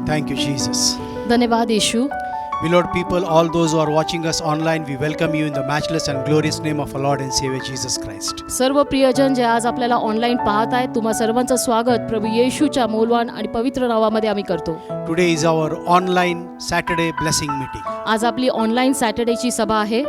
Thank you, Jesus. धन्यवाद येशू. Beloved people, all those who are watching us online, we welcome you in the matchless and glorious name of our Lord and Savior Jesus Christ. सर्व प्रियजन जे आज आपल्याला online पाहत आहेत, तुम्हा सर्वांचं स्वागत प्रभू येशूच्या मौल्यवान आणि पवित्र नावामध्ये आम्ही करतो. Today is our online Saturday blessing meeting. आज आपली ऑनलाईन सॅटर्डेची सभा आहे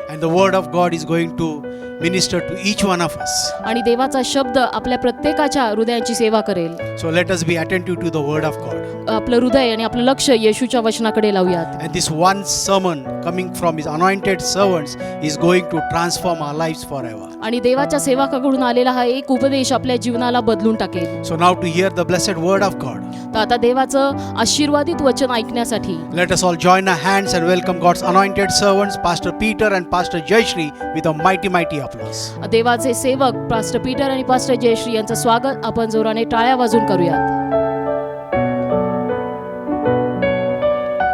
And the word of God is going to minister to each one of us. आणि देवाचा शब्द आपल्या प्रत्येकाच्या हृदयाची सेवा करेल. So let us be attentive to the word of God. आपलं हृदय आणि आपलं लक्ष येशूच्या वचनाकडे लावूयात. And this one sermon coming from his anointed servants is going to transform our lives forever. आणि देवाच्या सेवकाकडून आलेला हा एक उपदेश आपल्या जीवनाला बदलून टाकेल. So now to hear the blessed word of God, तर आता देवाचं आशीर्वादित वचन ऐकण्यासाठी let us all join our hands and welcome God's anointed servants, Pastor Peter and Pastor Jayashri, with a mighty applause. देवाचे सेवक पास्टर पीटर आणि pastor Jayashree यांचं स्वागत आपण जोराने टाळ्या वाजून करूयात.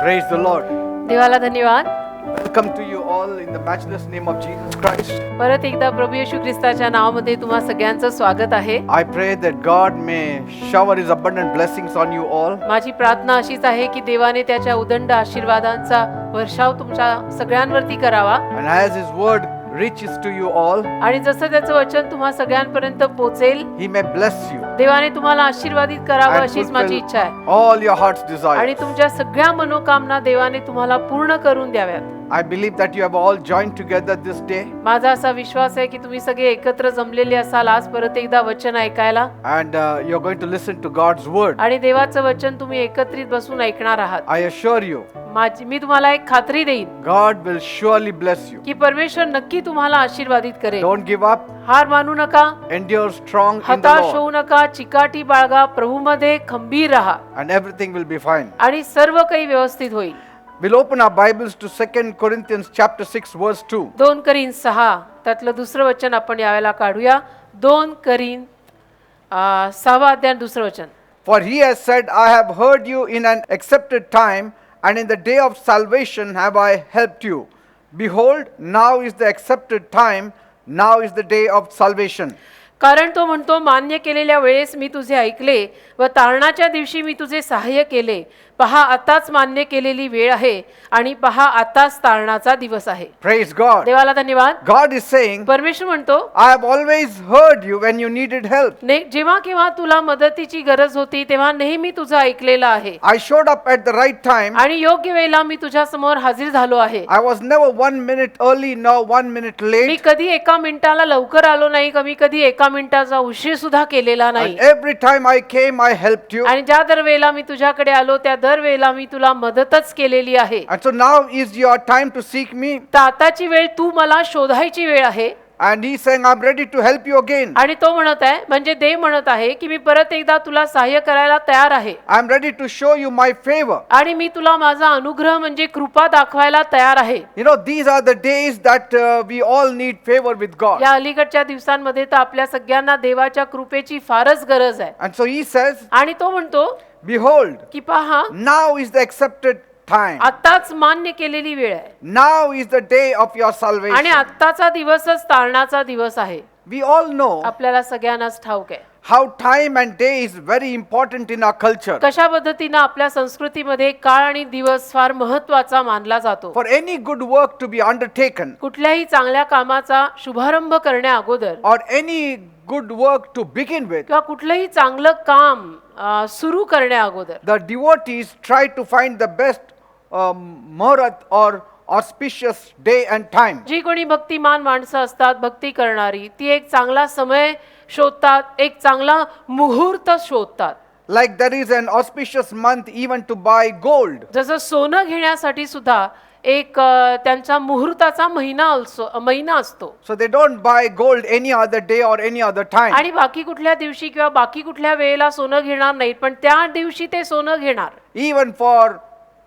Praise the Lord. देवाला धन्यवाद. Welcome to you all in the matchless name of Jesus Christ. परत एकदा प्रभू येशू ख्रिस्ताच्या नावामध्ये तुम्हा सगळ्यांचं स्वागत आहे. I pray that God may shower his abundant blessings on you all. माझी प्रार्थना अशीच आहे की देवाने त्याच्या उदंड आशीर्वादांचा वर्षाव तुमच्या सगळ्यांवरती करावा. And as his word reaches to you all, आणि जसं त्याचं वचन तुम्हा सगळ्यांपर्यंत पोहोचेल, he may bless you देवाने तुम्हाला आशीर्वादित करावं and अशीच माझी इच्छा आहे. fulfill all your heart's desires. आणि तुमच्या सगळ्या मनोकामना देवाने तुम्हाला पूर्ण करून द्याव्यात. I believe that you have all joined together this day, माझा असा विश्वास आहे की तुम्ही सगळे एकत्र जमलेले असाल आज परत एकदा वचन ऐकायला, and you're going to listen to God's word. आणि देवाचं वचन तुम्ही एकत्रित बसून ऐकणार आहात. I assure you, मी तुम्हाला एक खात्री देईन God will surely bless you. की परमेश्वर नक्की तुम्हाला आशीर्वादित करेल. Don't give up. हार मानू नका, Endure strong in the हताश Lord, होऊ नका, चिकाटी बाळगा, प्रभूमध्ये खंबीर राहा and everything will be fine. आणि सर्व काही व्यवस्थित होईल. We'll open our Bibles to 2 Corinthians chapter 6 verse 2. 2 करीन 6 त्यातलं दुसरं वचन आपण यावेळेला काढूया. 2 करीन 6 अध्याय दुसरं वचन. For he has said, I have heard you in an accepted time, and in the day of salvation have I helped you. Behold, now is the accepted time, now is the day of salvation. कारण तो म्हणतो, मान्य केलेल्या वेळेस मी तुझे ऐकले व तारणाच्या दिवशी मी तुझे सहाय्य केले. पहा, आताच मान्य केलेली वेळ आहे आणि पहा, आताच तारणाचा दिवस आहे. Praise God. देवाला धन्यवाद. God is saying, परमेश्वर म्हणतो, I have always heard you when you needed help. जेव्हा केव्हा तुला मदतीची गरज होती तेव्हा नेहमी तुझं ऐकलेलं आहे. I showed up at the right time. आणि योग्य वेळेला मी तुझ्या समोर हजर झालो आहे. I was never 1 minute early, nor 1 minute me late. कधी एका मिनिटाला लवकर आलो नाही, कधी एका मिनिटाचा उशीर सुद्धा केलेला नाही. And every time I came, I helped you. आणि ज्या दरवेळेला मी तुझ्याकडे आलो त्या दरवेळेला मी तुला मदतच केलेली आहे. And so now is your time to seek me. तर आताची वेळ तू मला शोधायची वेळ आहे. And he's saying, I'm ready to help you again. आणि तो म्हणत आहे, म्हणजे देव म्हणत आहे की मी परत एकदा तुला सहाय्य करायला तयार आहे. I'm ready to show you my favor. आणि मी तुला माझा अनुग्रह म्हणजे कृपा दाखवायला तयार आहे. You know, these are the days that we all need favor with God. या अलीकडच्या दिवसांमध्ये तर आपल्या सगळ्यांना देवाच्या कृपेची फारच गरज आहे. And so he says, आणि तो म्हणतो behold, की पहा, now is the accepted time. आताच मान्य केलेली वेळ आहे. Now is the day of your आणि salvation. आत्ताचा दिवसच तारणाचा दिवस आहे. We all know आपल्याला सगळ्यांनाच ठाऊक आहे how time and day is very important in our culture. कशा पद्धतीनं आपल्या संस्कृतीमध्ये काळ आणि दिवस फार महत्त्वाचा मानला जातो. For any good work to be undertaken, कुठल्याही चांगल्या कामाचा शुभारंभ करण्या अगोदर or any good work to begin with, किंवा कुठलंही चांगलं काम सुरू करण्या अगोदर the devotees try to find the best muhurat or auspicious day and time. जी कोणी भक्तिमान माणसं असतात, भक्ती करणारी, ती एक चांगला समय शोधतात, एक चांगला मुहूर्त शोधतात. Like there is an auspicious month even to buy gold. जसं सोनं घेण्यासाठी सुद्धा एक त्यांचा मुहूर्ताचा महिना असतो. So they don't buy gold any other day or any other time. आणि बाकी कुठल्या दिवशी किंवा बाकी कुठल्या वेळेला सोनं घेणार नाहीत, पण त्या दिवशी ते सोनं घेणार. Even for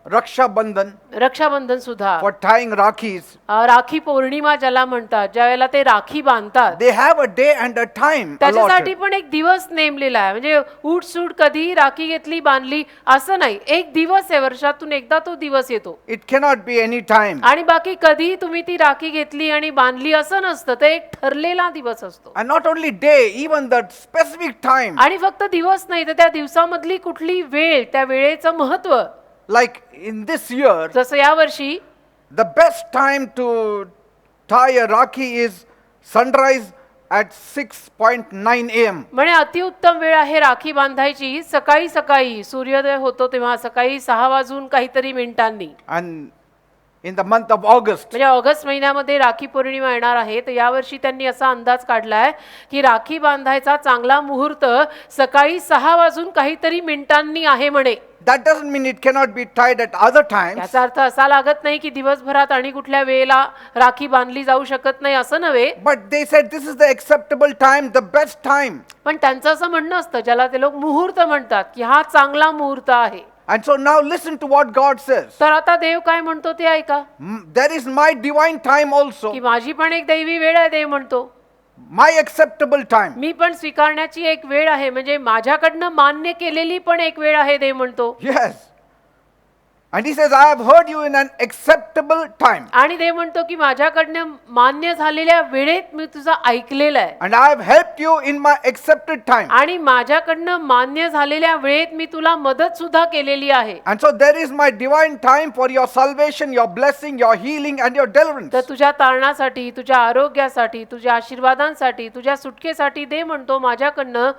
Raksha Bandhan, Rakshabandhan सुद्धा for tying Rakhis. राखी पौर्णिमा ज्याला म्हणतात, ज्या वेळेला ते राखी बांधतात They have a day and a time त्याच्यासाठी allotted. पण एक दिवस नेमलेला आहे. म्हणजे उठसूट कधी राखी घेतली बांधली असं नाही, एक दिवस आहे, वर्षातून एकदा तो दिवस येतो It cannot be any time. आणि बाकी कधी तुम्ही ती राखी घेतली आणि बांधली असं नसतं, ते एक ठरलेला दिवस असतो. And not only day, even the specific time. आणि फक्त दिवस नाही तर त्या दिवसामधली कुठली वेळ, त्या वेळेचं महत्व. Like in this year, जसं यावर्षी the best time to tie a Rakhi is sunrise at 6:09 a.m. म्हणे अतिउत्तम वेळ आहे राखी बांधायची सकाळी सकाळी, सूर्योदय होतो तेव्हा सकाळी 6 वाजून काहीतरी मिनिटांनी. And in the month of August, म्हणजे ऑगस्ट महिन्यामध्ये राखी पौर्णिमा येणार आहे. तर यावर्षी त्यांनी असा अंदाज काढलाय की राखी बांधायचा चांगला मुहूर्त सकाळी 6 वाजून काहीतरी मिनिटांनी आहे म्हणे. that doesn't mean it cannot be tied at other times. याचा अर्थ असा लागत नाही की दिवसभरात आणि कुठल्या वेळेला राखी बांधली जाऊ शकत नाही असं नव्हे. But they said this is the acceptable time, the best time. पण त्यांचं असं म्हणणं असतं, ज्याला ते लोक मुहूर्त म्हणतात, की हा चांगला मुहूर्त आहे. And so now listen to what God says. तर आता देव काय म्हणतो ते ऐका, There is my divine time also, की माझी पण एक दैवी वेळ आहे. देव म्हणतो my acceptable time. मी पण स्वीकारण्याची एक वेळ आहे, म्हणजे माझ्याकडनं मान्य केलेली पण एक वेळ आहे. देव म्हणतो Yes. And he says, I have heard you in an acceptable time. आणि देव म्हणतो की माझ्याकडनं मान्य झालेल्या वेळेत मी तुझं ऐकलेलं आहे And I have helped you in my accepted time. आणि माझ्याकडनं मान्य झालेल्या वेळेत मी तुला मदत सुद्धा केलेली आहे. And so there is my divine time for your salvation, your blessing, your healing and your deliverance. तर तुझ्या तारणासाठी, तुझ्या आरोग्यासाठी, तुझ्या आशीर्वादांसाठी, तुझ्या सुटकेसाठी देव म्हणतो माझ्याकडनं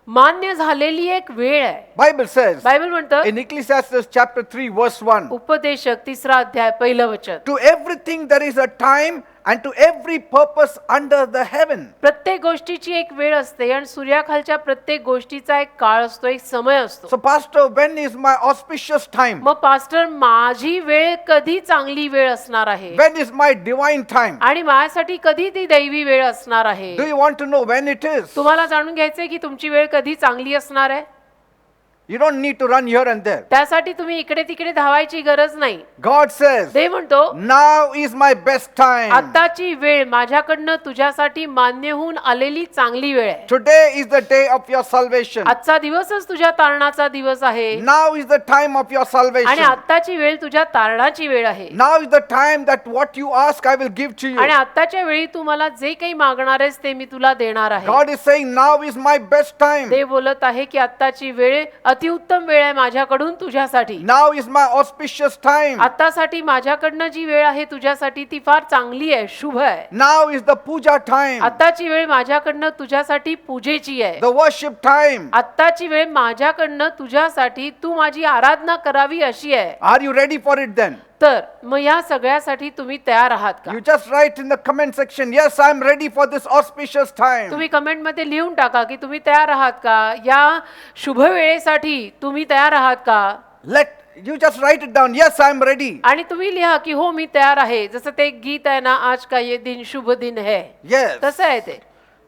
मान्य झालेली एक वेळ आहे. Bible says बायबल म्हणतं in Ecclesiastes chapter 3 verse 1, उपदेशक 3 अध्याय 1 वचन, to everything there is a time and to every purpose under the heaven. प्रत्येक गोष्टीची एक वेळ असते आणि सूर्याखालच्या प्रत्येक गोष्टीचा एक काळ असतो, एक समय असतो. So pastor, when is my auspicious time? मग पास्टर, माझी वेळ कधी चांगली वेळ असणार आहे When is my divine time? आणि माझ्यासाठी कधी ती दैवी वेळ असणार आहे? Do you want to know when it is? तुम्हाला जाणून घ्यायचंय की तुमची वेळ कधी चांगली असणार आहे? You don't need to run here and there. त्यासाठी तुम्ही इकडे तिकडे धावायची गरज नाही. God says, देव म्हणतो now is my best time. आताची वेळ माझ्याकडनं तुझ्यासाठी मान्य होऊन आलेली चांगली वेळ आहे. Today is the day of your salvation. आजचा दिवसच तुझ्या तारणाचा दिवस आहे Now is the time of your आणि salvation. आत्ताची वेळ तुझ्या तारणाची वेळ आहे. Now is the time that what you ask I will give to you. आणि आत्ताच्या वेळी तू मला जे काही मागणार आहेस ते मी तुला देणार आहे. God is saying now is my best time. देव बोलत आहे की आत्ताची वेळ अतिउत्तम वेळ आहे माझ्याकडून तुझ्यासाठी. Now is my auspicious time. आत्तासाठी माझ्याकडनं जी वेळ आहे तुझ्यासाठी ती फार चांगली आहे, शुभ आहे. Now is the puja time. आत्ताची वेळ माझ्याकडनं तुझ्यासाठी पूजेची आहे. The worship time. आत्ताची वेळ माझ्याकडनं तुझ्यासाठी तू माझी आराधना करावी अशी आहे. Are you ready for it then? तर मग या सगळ्यासाठी तुम्ही तयार आहात का? You just write in the comment section, yes, I am ready for this auspicious time. तुम्ही कमेंट मध्ये लिहून टाका की तुम्ही तयार आहात का? या शुभ वेळेसाठी तुम्ही तयार आहात का? You just write it down, yes, I am ready. आणि तुम्ही लिहा की हो मी तयार आहे. जसं ते एक गीत आहे ना, आज का ये दिन शुभ दिन है, Yes. तसं आहे ते.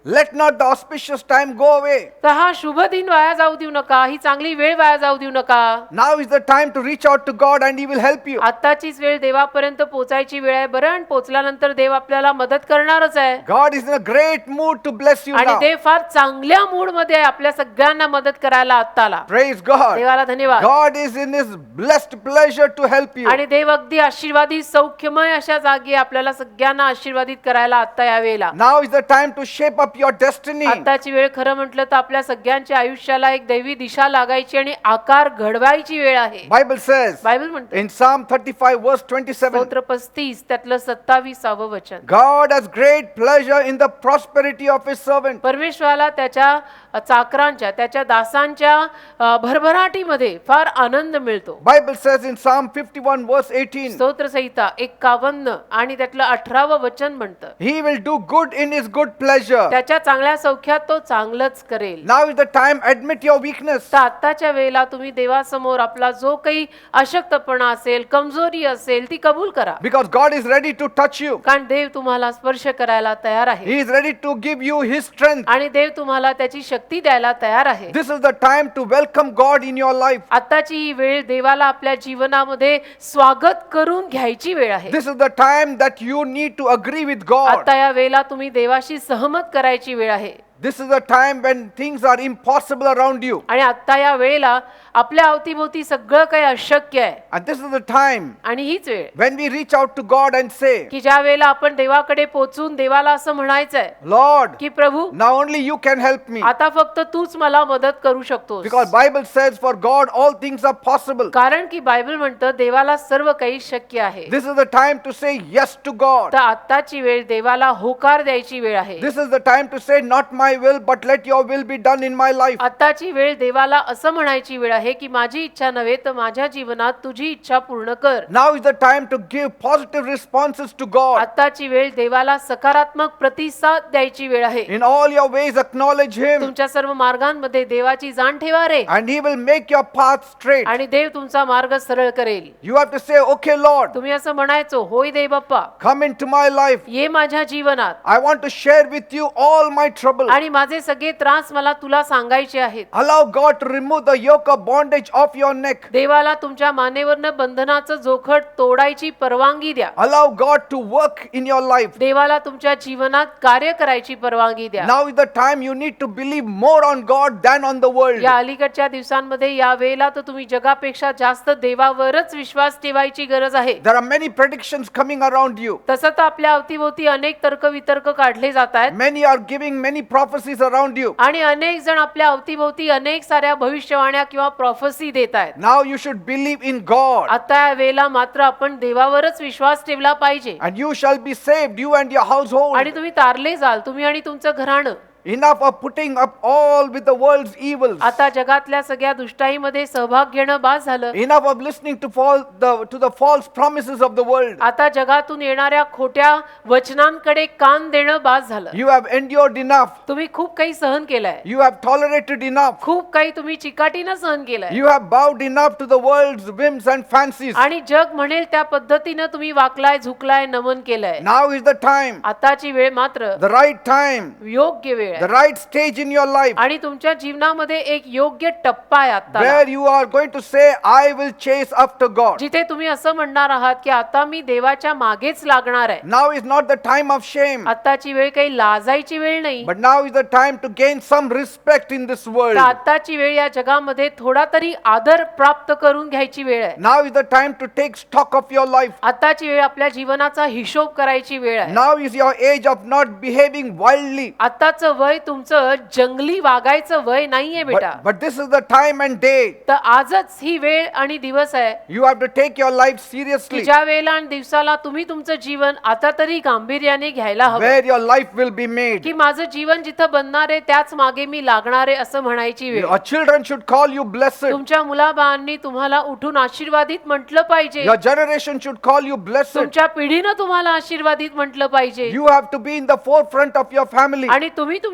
Let not the auspicious time go away. तर हा शुभ दिन वाया जाऊ देऊ नका, ही चांगली वेळ वाया जाऊ देऊ नका. Now is the time to reach out to God and He will help you. आत्ताचीच वेळ देवापर्यंत पोचायची वेळ आहे. बरं, आणि पोचल्यानंतर देव आपल्याला मदत करणारच आहे. God is in a great mood to bless you आणि now. देव फार चांगल्या मूड मध्ये आहे आपल्या सगळ्यांना मदत करायला आत्ताला. Praise God. देवाला धन्यवाद. God is in His blessed pleasure to help you. आणि देव अगदी आशीर्वादित सौख्यमय अशा जागी आपल्याला सगळ्यांना आशीर्वादित करायला आत्ता या वेळेला. Now is the time to shape up your destiny. आत्ताची वेळ खरं म्हटलं तर आपल्या सगळ्यांच्या आयुष्याला एक दैवी दिशा लागायची आणि आकार घडवायची वेळ आहे. Bible says बायबल म्हणते in Psalm 35 verse 27, स्तोत्र 35 त्यातलं 27व वचन, God has great pleasure in the prosperity of His servant. परमेश्वराला त्याच्या चाकरांच्या, त्याच्या दासांच्या भरभराटीमध्ये फार आनंद मिळतो. Bible says in Psalm 51 verse 18, स्तोत्र संहिता 51 आणि त्यातलं 18व वचन म्हणतं He will do good in His good pleasure. त्याच्या चांगल्या सौख्यात तो चांगलंच करेल. Now is the time, admit your weakness. तर आत्ताच्या वेळेला तुम्ही देवासमोर आपला जो काही अशक्तपणा असेल, कमजोरी असेल, ती कबूल करा. Because God is ready to touch you. कारण देव तुम्हाला स्पर्श करायला तयार आहे He is ready to give you His strength. आणि देव तुम्हाला त्याची शक्ती शक्ती द्यायला तयार आहे. This is the time to welcome God in your life. आताची ही वेळ देवाला आपल्या जीवनामध्ये स्वागत करून घ्यायची वेळ आहे. This is the time that you need to agree with God. आता या वेळेला तुम्ही देवाशी सहमत करायची वेळ आहे. This is the time when things are impossible around you. आणि आता या वेळेला आपल्या अवतीभोवती सगळं काही अशक्य आहे. And this is the time आणि हीच वेळ when we reach out to God and say, की ज्या वेळेला आपण देवाकडे पोहोचून देवाला असं म्हणायचंय Lord, की प्रभू now only you can help me. आता फक्त तूच मला मदत करू शकतोस. Because Bible says for God all things are possible. कारण की बायबल म्हणतं देवाला सर्व काही शक्य आहे. This is the time to say yes to God. तर आत्ताची वेळ देवाला होकार द्यायची वेळ आहे. This is the time to say not my will but let your will be done in my life. आत्ताची वेळ देवाला असं म्हणायची वेळ आहे की माझी इच्छा नव्हे तर माझ्या जीवनात तुझी इच्छा पूर्ण कर. Now is the time to give positive responses to God. आत्ताची वेळ देवाला सकारात्मक प्रतिसाद द्यायची वेळ आहे. In all your ways acknowledge him तुमच्या सर्व मार्गांमध्ये देवाची जाण ठेवा रे, and he will make your path straight. आणि देव तुमचा मार्ग सरळ करेल. You have to say, okay Lord, तुम्ही असं म्हणायचो, होय देव बाप्पा come into my life. ये माझ्या जीवनात I want to share with you all my trouble. आणि माझे सगळे त्रास मला तुला सांगायचे आहेत. Allow God to remove the yoke of bondage off your neck. देवाला तुमच्या मानेवरनं बंधनाचं जोखड तोडायची परवानगी द्या. Allow God to work in your life. देवाला तुमच्या जीवनात कार्य करायची परवानगी द्या. Now is the time you need to believe more on God than on the world. या अलीकडच्या दिवसांमध्ये या वेळेला तर तुम्ही जगापेक्षा जास्त देवावरच विश्वास ठेवायची गरज आहे. There are many predictions coming around you. तसं तर आपल्या अवतीभोवती अनेक तर्कवितर्क काढले जात आहेत Many are giving many prophecies around you. आणि अनेक जण आपल्या अवतीभोवती अनेक साऱ्या भविष्यवाण्या किंवा प्रॉफेसी देत आहेत. Now you should believe in God आता या वेळेला मात्र आपण देवावरच विश्वास ठेवला पाहिजे. and you shall be saved, you and your household. आणि तुम्ही तारले जाल, तुम्ही आणि तुमचं घराणं. Enough of putting up all with the world's evils. आता जगातल्या सगळ्या दुष्टाईमध्ये सहभाग घेणं बास झालं. Enough of listening to the false promises of the world. आता जगातून येणाऱ्या खोट्या वचनांकडे कान देणं बास झालं. You have endured enough. तुम्ही खूप काही सहन केलंय. You have tolerated enough. खूप काही तुम्ही चिकाटीनं सहन केलंय. You have bowed enough to the world's whims and fancies. आणि जग म्हणेल त्या पद्धतीनं तुम्ही वाकलाय, झुकलाय, नमन केलंय. Now is the time, आताची वेळ मात्र the right time, योग्य वेळ the आहे. right stage in your life आणि तुमच्या जीवनामध्ये एक योग्य टप्पा आहे आता, where you are going to say, I will chase after God. जिथे तुम्ही असं म्हणणार आहात की आता मी देवाच्या मागेच लागणार आहे. Now is not the time of shame, आताची वेळ काही लाजायची वेळ नाही. but now is the time to gain some respect in this world. तर आताची वेळ या जगामध्ये थोडा तरी आदर प्राप्त करून घ्यायची वेळ आहे. Now is the time to take stock of your life. आताची वेळ आपल्या जीवनाचा हिशोब करायची वेळ आहे. Now is your age of not behaving wildly. आताचं वय तुमचं जंगली वागायचं वय नाहीये बेटा. But this is the time and day. तर आजच ही वेळ आणि दिवस आहे You have to take your life की seriously, ज्या वेळेला आणि दिवसाला तुम्ही तुमचं जीवन आता तरी गांभीर्याने घ्यायला हवं. where your life will be made. की माझं जीवन जिथं बनणार आहे त्याच मागे मी लागणार आहे असं म्हणायची वेळ. Your children should call you blessed. तुमच्या मुलाबाळांनी तुम्हाला उठून आशीर्वादित म्हटलं पाहिजे. Your generation should call you blessed. तुमच्या पिढीनं तुम्हाला आशीर्वादित म्हटलं पाहिजे. You have to be in the forefront of your family. आणि तुम्ही तुमच्या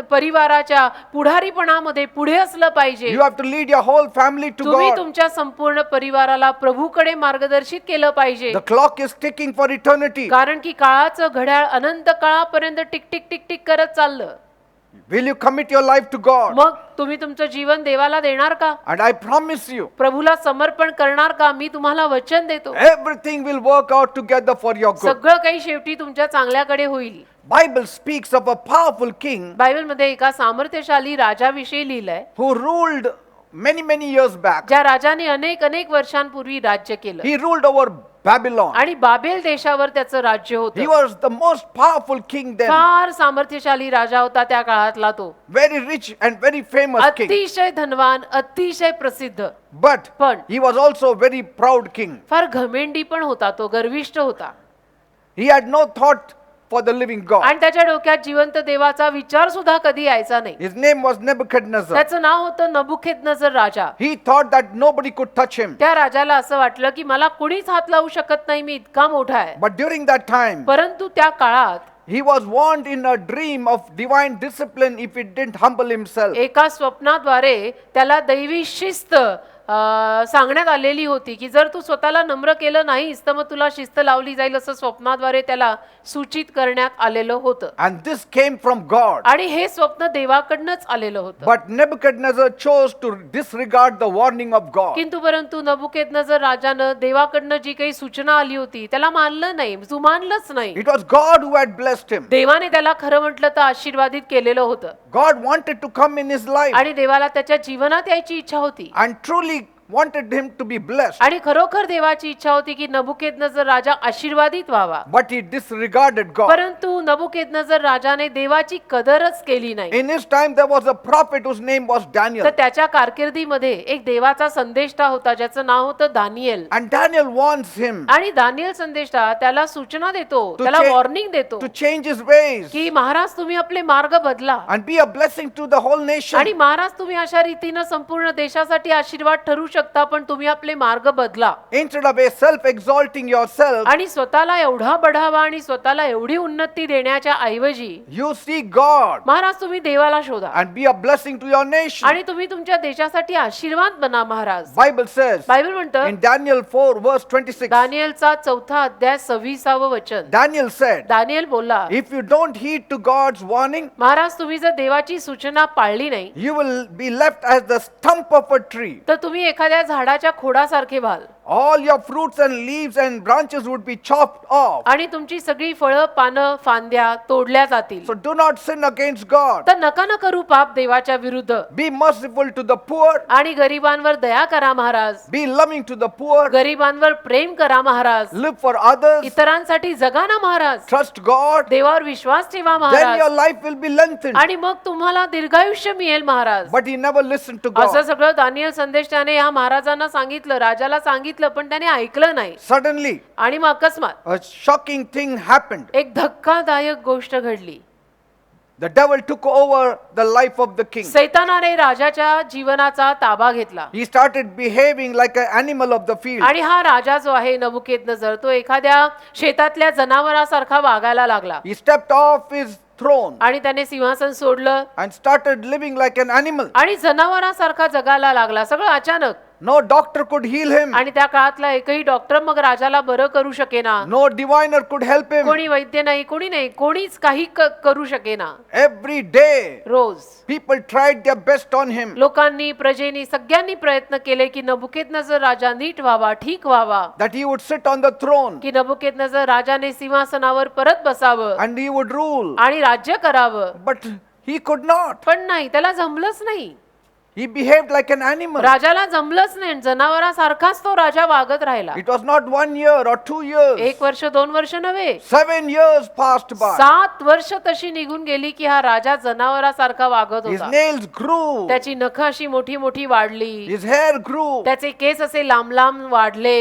परिवाराच्या पुढारीपणामध्ये पुढे असलं पाहिजे. You have to lead your whole family to तुम्ही God. तुमच्या संपूर्ण परिवाराला प्रभूकडे मार्गदर्शित केलं पाहिजे. The clock is ticking for eternity. कारण की काळाचं घड्याळ अनंत काळापर्यंत टिक टिक टिक टिक करत चाललं. Will you commit your life to God? मग तुम्ही तुमचं जीवन देवाला देणार का? And I promise you, प्रभूला समर्पण करणार का? मी तुम्हाला वचन देतो, everything will work out together for your good. सगळं काही शेवटी तुमच्या चांगल्याकडे होईल. Bible speaks of a powerful king बायबलमध्ये एका सामर्थ्यशाली राजाविषयी लिहिलंय, who ruled many years back. ज्या राजाने अनेक वर्षांपूर्वी राज्य केलं. He ruled over Babylon. आणि बाबेल देशावर त्याचं राज्य He होतं. was the most powerful king then. फार सामर्थ्यशाली राजा होता त्या काळातला तो. Very rich and very famous king. अतिशय धनवान, अतिशय प्रसिद्ध, But पण he was also a very proud king. फार घमेंडी पण होता तो, गर्विष्ठ होता. He had no thought for the living God. आणि त्याच्या डोक्यात जिवंत देवाचा विचार सुद्धा कधी यायचा नाही. His name was Nebuchadnezzar. त्याचं नाव होतं नबुखेदनजर राजा. He thought that nobody could touch him. त्या राजाला असं वाटलं की मला कुणीच हात लावू शकत नाही, मी इतका मोठा आहे. But during that time, परंतु त्या काळात he was warned in a dream of divine discipline if he didn't humble himself. एका स्वप्नाद्वारे त्याला दैवी शिस्त सांगण्यात आलेली होती की जर तू स्वतःला नम्र केलं नाहीस तर मग तुला शिस्त लावली जाईल असं स्वप्नाद्वारे त्याला सूचित करण्यात आलेलं होतं. And this came from God. आणि हे स्वप्न देवाकडनंच आलेलं होतं. But Nebuchadnezzar chose to disregard the warning of God. किंतु परंतु नबुकेदनजर राजानं देवाकडनं जी काही सूचना आली होती त्याला मानलं नाही, जुमानलंच नाही. It was God who had blessed him. देवाने त्याला खरं म्हटलं तर आशीर्वादित केलेलं होतं God wanted to come in his life आणि देवाला त्याच्या जीवनात यायची इच्छा होती and truly wanted him to be blessed. आणि खरोखर देवाची इच्छा होती की नबुकेदनजर राजा आशीर्वादित व्हावा. But he disregarded God. परंतु नबुकेदनजर राजाने देवाची कदरच केली नाही. In his time there was a prophet whose name was Daniel. तर त्याच्या कारकिर्दीमध्ये एक देवाचा संदेष्टा होता ज्याचं नाव होतं Daniel. And Daniel warns him आणि दानिएल संदेष्टा त्याला सूचना देतो, To त्याला cha- वॉर्निंग देतो to change his ways की महाराज तुम्ही आपले मार्ग बदला and be a blessing to the whole nation. आणि महाराज तुम्ही अशा रीतीनं संपूर्ण देशासाठी आशीर्वाद ठरू शकता पण तुम्ही आपले मार्ग बदला. Instead of self-exalting yourself, आणि स्वतःला एवढा बढावा आणि स्वतःला एवढी उन्नती देण्याच्या ऐवजी you seek God महाराज तुम्ही देवाला शोधा and be a blessing to your nation. आणि तुम्ही तुमच्या देशासाठी आशीर्वाद बना. महाराज Bible says बायबल म्हणतं in Daniel 4 verse 26, दानिएलचा 4 अध्याय 26 वचन. Daniel said, दानिएल बोलला if you don't heed to God's warning, Maharaj तुम्ही जर देवाची सूचना पाळली नाही you will be left as the stump of a tree. तर तुम्ही एखाद्या झाडाच्या खोडासारखे व्हाल All your fruits and leaves and branches would be chopped off. आणि तुमची सगळी फळं पानं फांद्या तोडल्या जातील. So do not sin against God. तर नका न करू पाप देवाच्या विरुद्ध. Be merciful to the poor. आणि गरिबांवर दया करा Maharaj. Be loving to the poor. गरिबांवर प्रेम करा महाराज. Live for others. इतरांसाठी जगा ना महाराज. Trust God. देवावर विश्वास ठेवा Then your Maharaj. life will be lengthened. आणि मग तुम्हाला दीर्घायुष्य मिळेल Maharaj. But he never listened to असं God. सगळं दानिएल संदेष्टाने या महाराजांना सांगितलं, राजाला सांगितलं, पण त्याने ऐकलं नाही. Suddenly, आणि मग अकस्मात a shocking thing happened. एक धक्कादायक गोष्ट घडली. The devil took over the life of the king. सैतानाने राजाच्या जीवनाचा ताबा घेतला. He started behaving like an animal of the field. आणि हा राजा जो आहे नबुकेदनजर तो एखाद्या शेतातल्या जनावरासारखा वागायला लागला. He stepped off his throne आणि त्याने सिंहासन सोडलं and started living like an animal. आणि जनावरासारखा जगायला लागला. सगळं अचानक. No doctor could heal him. आणि त्या काळातला एकही डॉक्टर मग राजाला बरं करू शकेना. No diviner could help him. कोणी वैद्य नाही, कोणी नाही, कोणीच काही करू शकेना. Every day, rose people tried their best on him. लोकांनी प्रजेनी सगळ्यांनी प्रयत्न केले की नबुकेदनजर राजा नीट व्हावा, ठीक व्हावा, That he would sit on the throne की नबुकेदनजर राजाने सिंहासनावर परत बसावं and he would rule. आणि राज्य करावं. But he could not. पण नाही, त्याला जमलंच नाही. He behaved like an animal. राजाला जमलंच नाही. जनावरासारखाच तो राजा वागत राहिला. It was not 1 year or 2 years. 1 वर्ष 2 वर्ष नव्हे, 7 years passed by. 7 वर्ष तशी निघून गेली की हा राजा जनावरासारखा वागत His होता. nails grew. त्याची नख अशी मोठी मोठी वाढली, His hair grew. त्याचे केस असे लांब लांब वाढले.